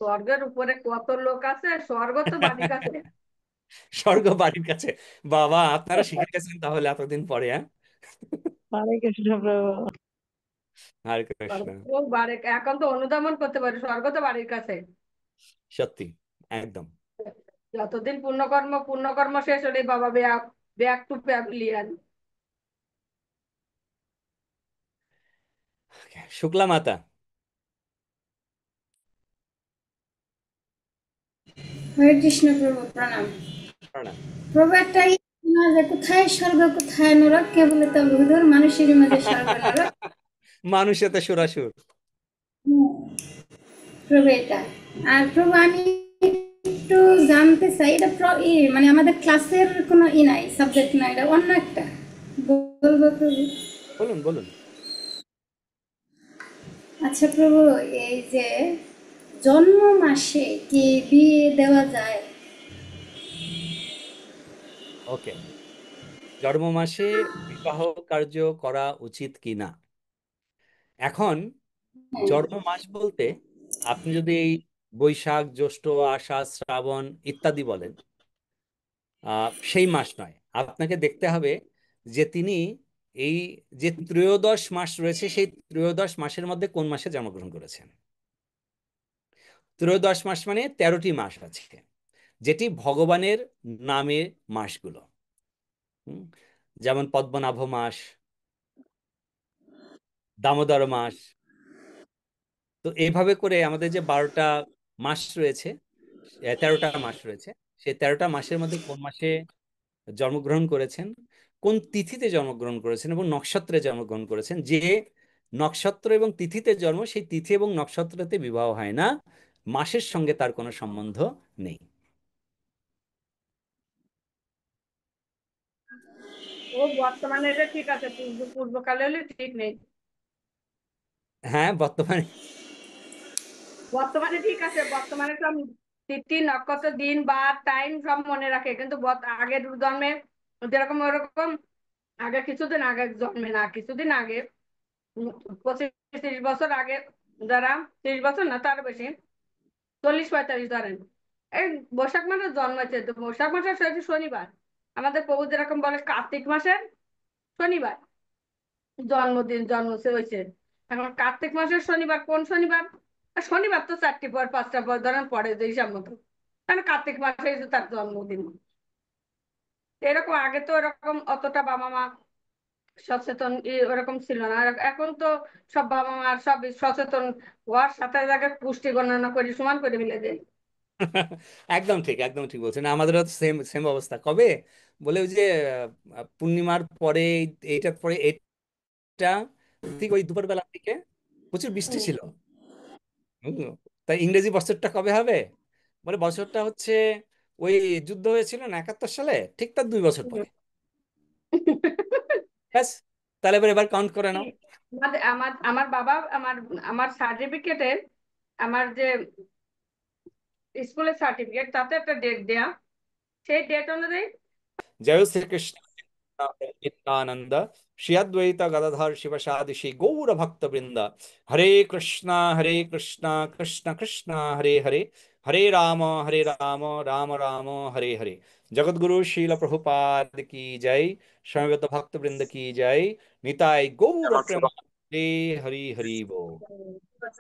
স্বর্গের উপরে কত লোক আছে, স্বর্গ তো বাড়ির কাছে। স্বর্গ বাড়ির কাছে। বাবা, আপনারা শিখে গেছেন তাহলে এতদিন পরে। হ্যাঁ, হরে কৃষ্ণ প্রভু। হরে কৃষ্ণ। স্বর্গ তো এখন তো অনুধাবন করতে পারি, স্বর্গ তো বাড়ির কাছে। সত্যি, একদম। যতদিন পুণ্যকর্ম শেষ হলে বাবা back back to pavilion. Shukla মাতা। হরে কৃষ্ণ প্রভু, প্রণাম। প্রণাম। প্রভু একটা না যে কোথায় স্বর্গ কোথায় নরক, কে বলে তো বুধুর মানুষের মাঝে স্বর্গ নরক। মানুষে তো সুরাসুর। প্রভু এটা। আর প্রভু আমি একটু জানতে চাই, এটা মানে আমাদের ক্লাসের কোনো নাই, সাবজেক্ট নাই, এটা অন্য একটা বলবো প্রভু? বলুন বলুন। আচ্ছা প্রভু, এই যে জন্ম মাসে কি বিয়ে দেওয়া যায়? ওকে, জন্ম মাসে বিবাহ কার্য করা উচিত কিনা। এখন জন্ম মাস বলতে আপনি যদি এই বৈশাখ জ্যৈষ্ঠ আষাঢ় শ্রাবণ ইত্যাদি বলেন, সেই মাস নয়। আপনাকে দেখতে হবে যে তিনি এই যে ত্রয়োদশ মাস রয়েছে সেই ত্রয়োদশ মাসের মধ্যে কোন মাসে জন্মগ্রহণ করেছেন। ত্রয়োদশ মাস মানে 13টি মাস আছে, যেটি ভগবানের নামে মাসগুলো। হুম, যেমন পদ্মনাভ মাস, দামোদর মাস। তো এইভাবে করে আমাদের যে 12টা মাস রয়েছে, 13টা মাস রয়েছে, সেই 13টা মাসের মধ্যে কোন মাসে জন্মগ্রহণ করেছেন, কোন তিথিতে জন্মগ্রহণ করেছেন এবং নক্ষত্রে জন্মগ্রহণ করেছেন। যে নক্ষত্র এবং তিথিতে জন্ম, সেই তিথি এবং নক্ষত্রতে বিবাহ হয় না, মাসের সঙ্গে তার কোনো সম্বন্ধ নেই। ও বর্তমানে এটা ঠিক আছে, পূর্বকালে হলে ঠিক নেই। হ্যাঁ, বর্তমানে বর্তমানে ঠিক আছে, বর্তমানে সব তিথি নক্ষত্র দিন বার টাইম সব মনে রাখে, কিন্তু আগের জন্মে যেরকম ওরকম আগে কিছুদিন আগে জন্মে না, কিছুদিন আগে 25-30 বছর আগে, যারা 30 বছর না তার বেশি, 40-45 ধরেন, এই বৈশাখ মাসে জন্মেছে। তো বৈশাখ মাসের শনিবার, আমাদের প্রভু যেরকম বলে কার্তিক মাসের শনিবার জন্মদিন জন্মছে হয়েছে। এখন কার্তিক মাসের শনিবার কোন শনিবার? শনিবার তো 4টি পর 5টা পর ধরেন পরে যে হিসাব মতো, কারণ কার্তিক মাসে তার জন্মদিন। এরকম আগে তো এরকম অতটা বাবা মা সচেতন ওরকম ছিল না। আর এখন তো সব বাবা মা সব সচেতন হওয়ার সাথে সাথে পুষ্টি গণনা করে সমান করে মিলে দেয়। একদম ঠিক, একদম ঠিক বলছেন। আমাদেরও সেম সেম অবস্থা। কবে বলে ওই যে পূর্ণিমার পরে, এইটার পরে এটা, ঠিক ওই দুপুর বেলার দিকে প্রচুর বৃষ্টি ছিল। হুম, তাই ইংরেজি বছরটা কবে হবে? বলে বছরটা হচ্ছে ওই যুদ্ধ হয়েছিল না 71 সালে, ঠিক তার 2 বছর পরে। ব্যাস, তাহলে এবার কাউন্ট করে নাও। আমার আমার বাবা আমার আমার সার্টিফিকেটে, আমার যে স্কুলের সার্টিফিকেট, তাতে একটা ডেট দেয়া, সেই ডেট অনুযায়ী জয় শ্রীকৃষ্ণ নিত্যানন্দ, শ্রী অদ্বৈত গদাধর শিবসাদি শ্রী গৌর ভক্ত বৃন্দ, হরে কৃষ্ণ কৃষ্ণ কৃষ্ণ হরে হরে, হরে রাম রাম রাম হরে হরে। জগৎগুরু শিল প্রভুপাদ কি জয়, সমবেত ভক্ত বৃন্দ কি জয়, নিতাই গৌর প্রেমানন্দে, হরি হরি বল।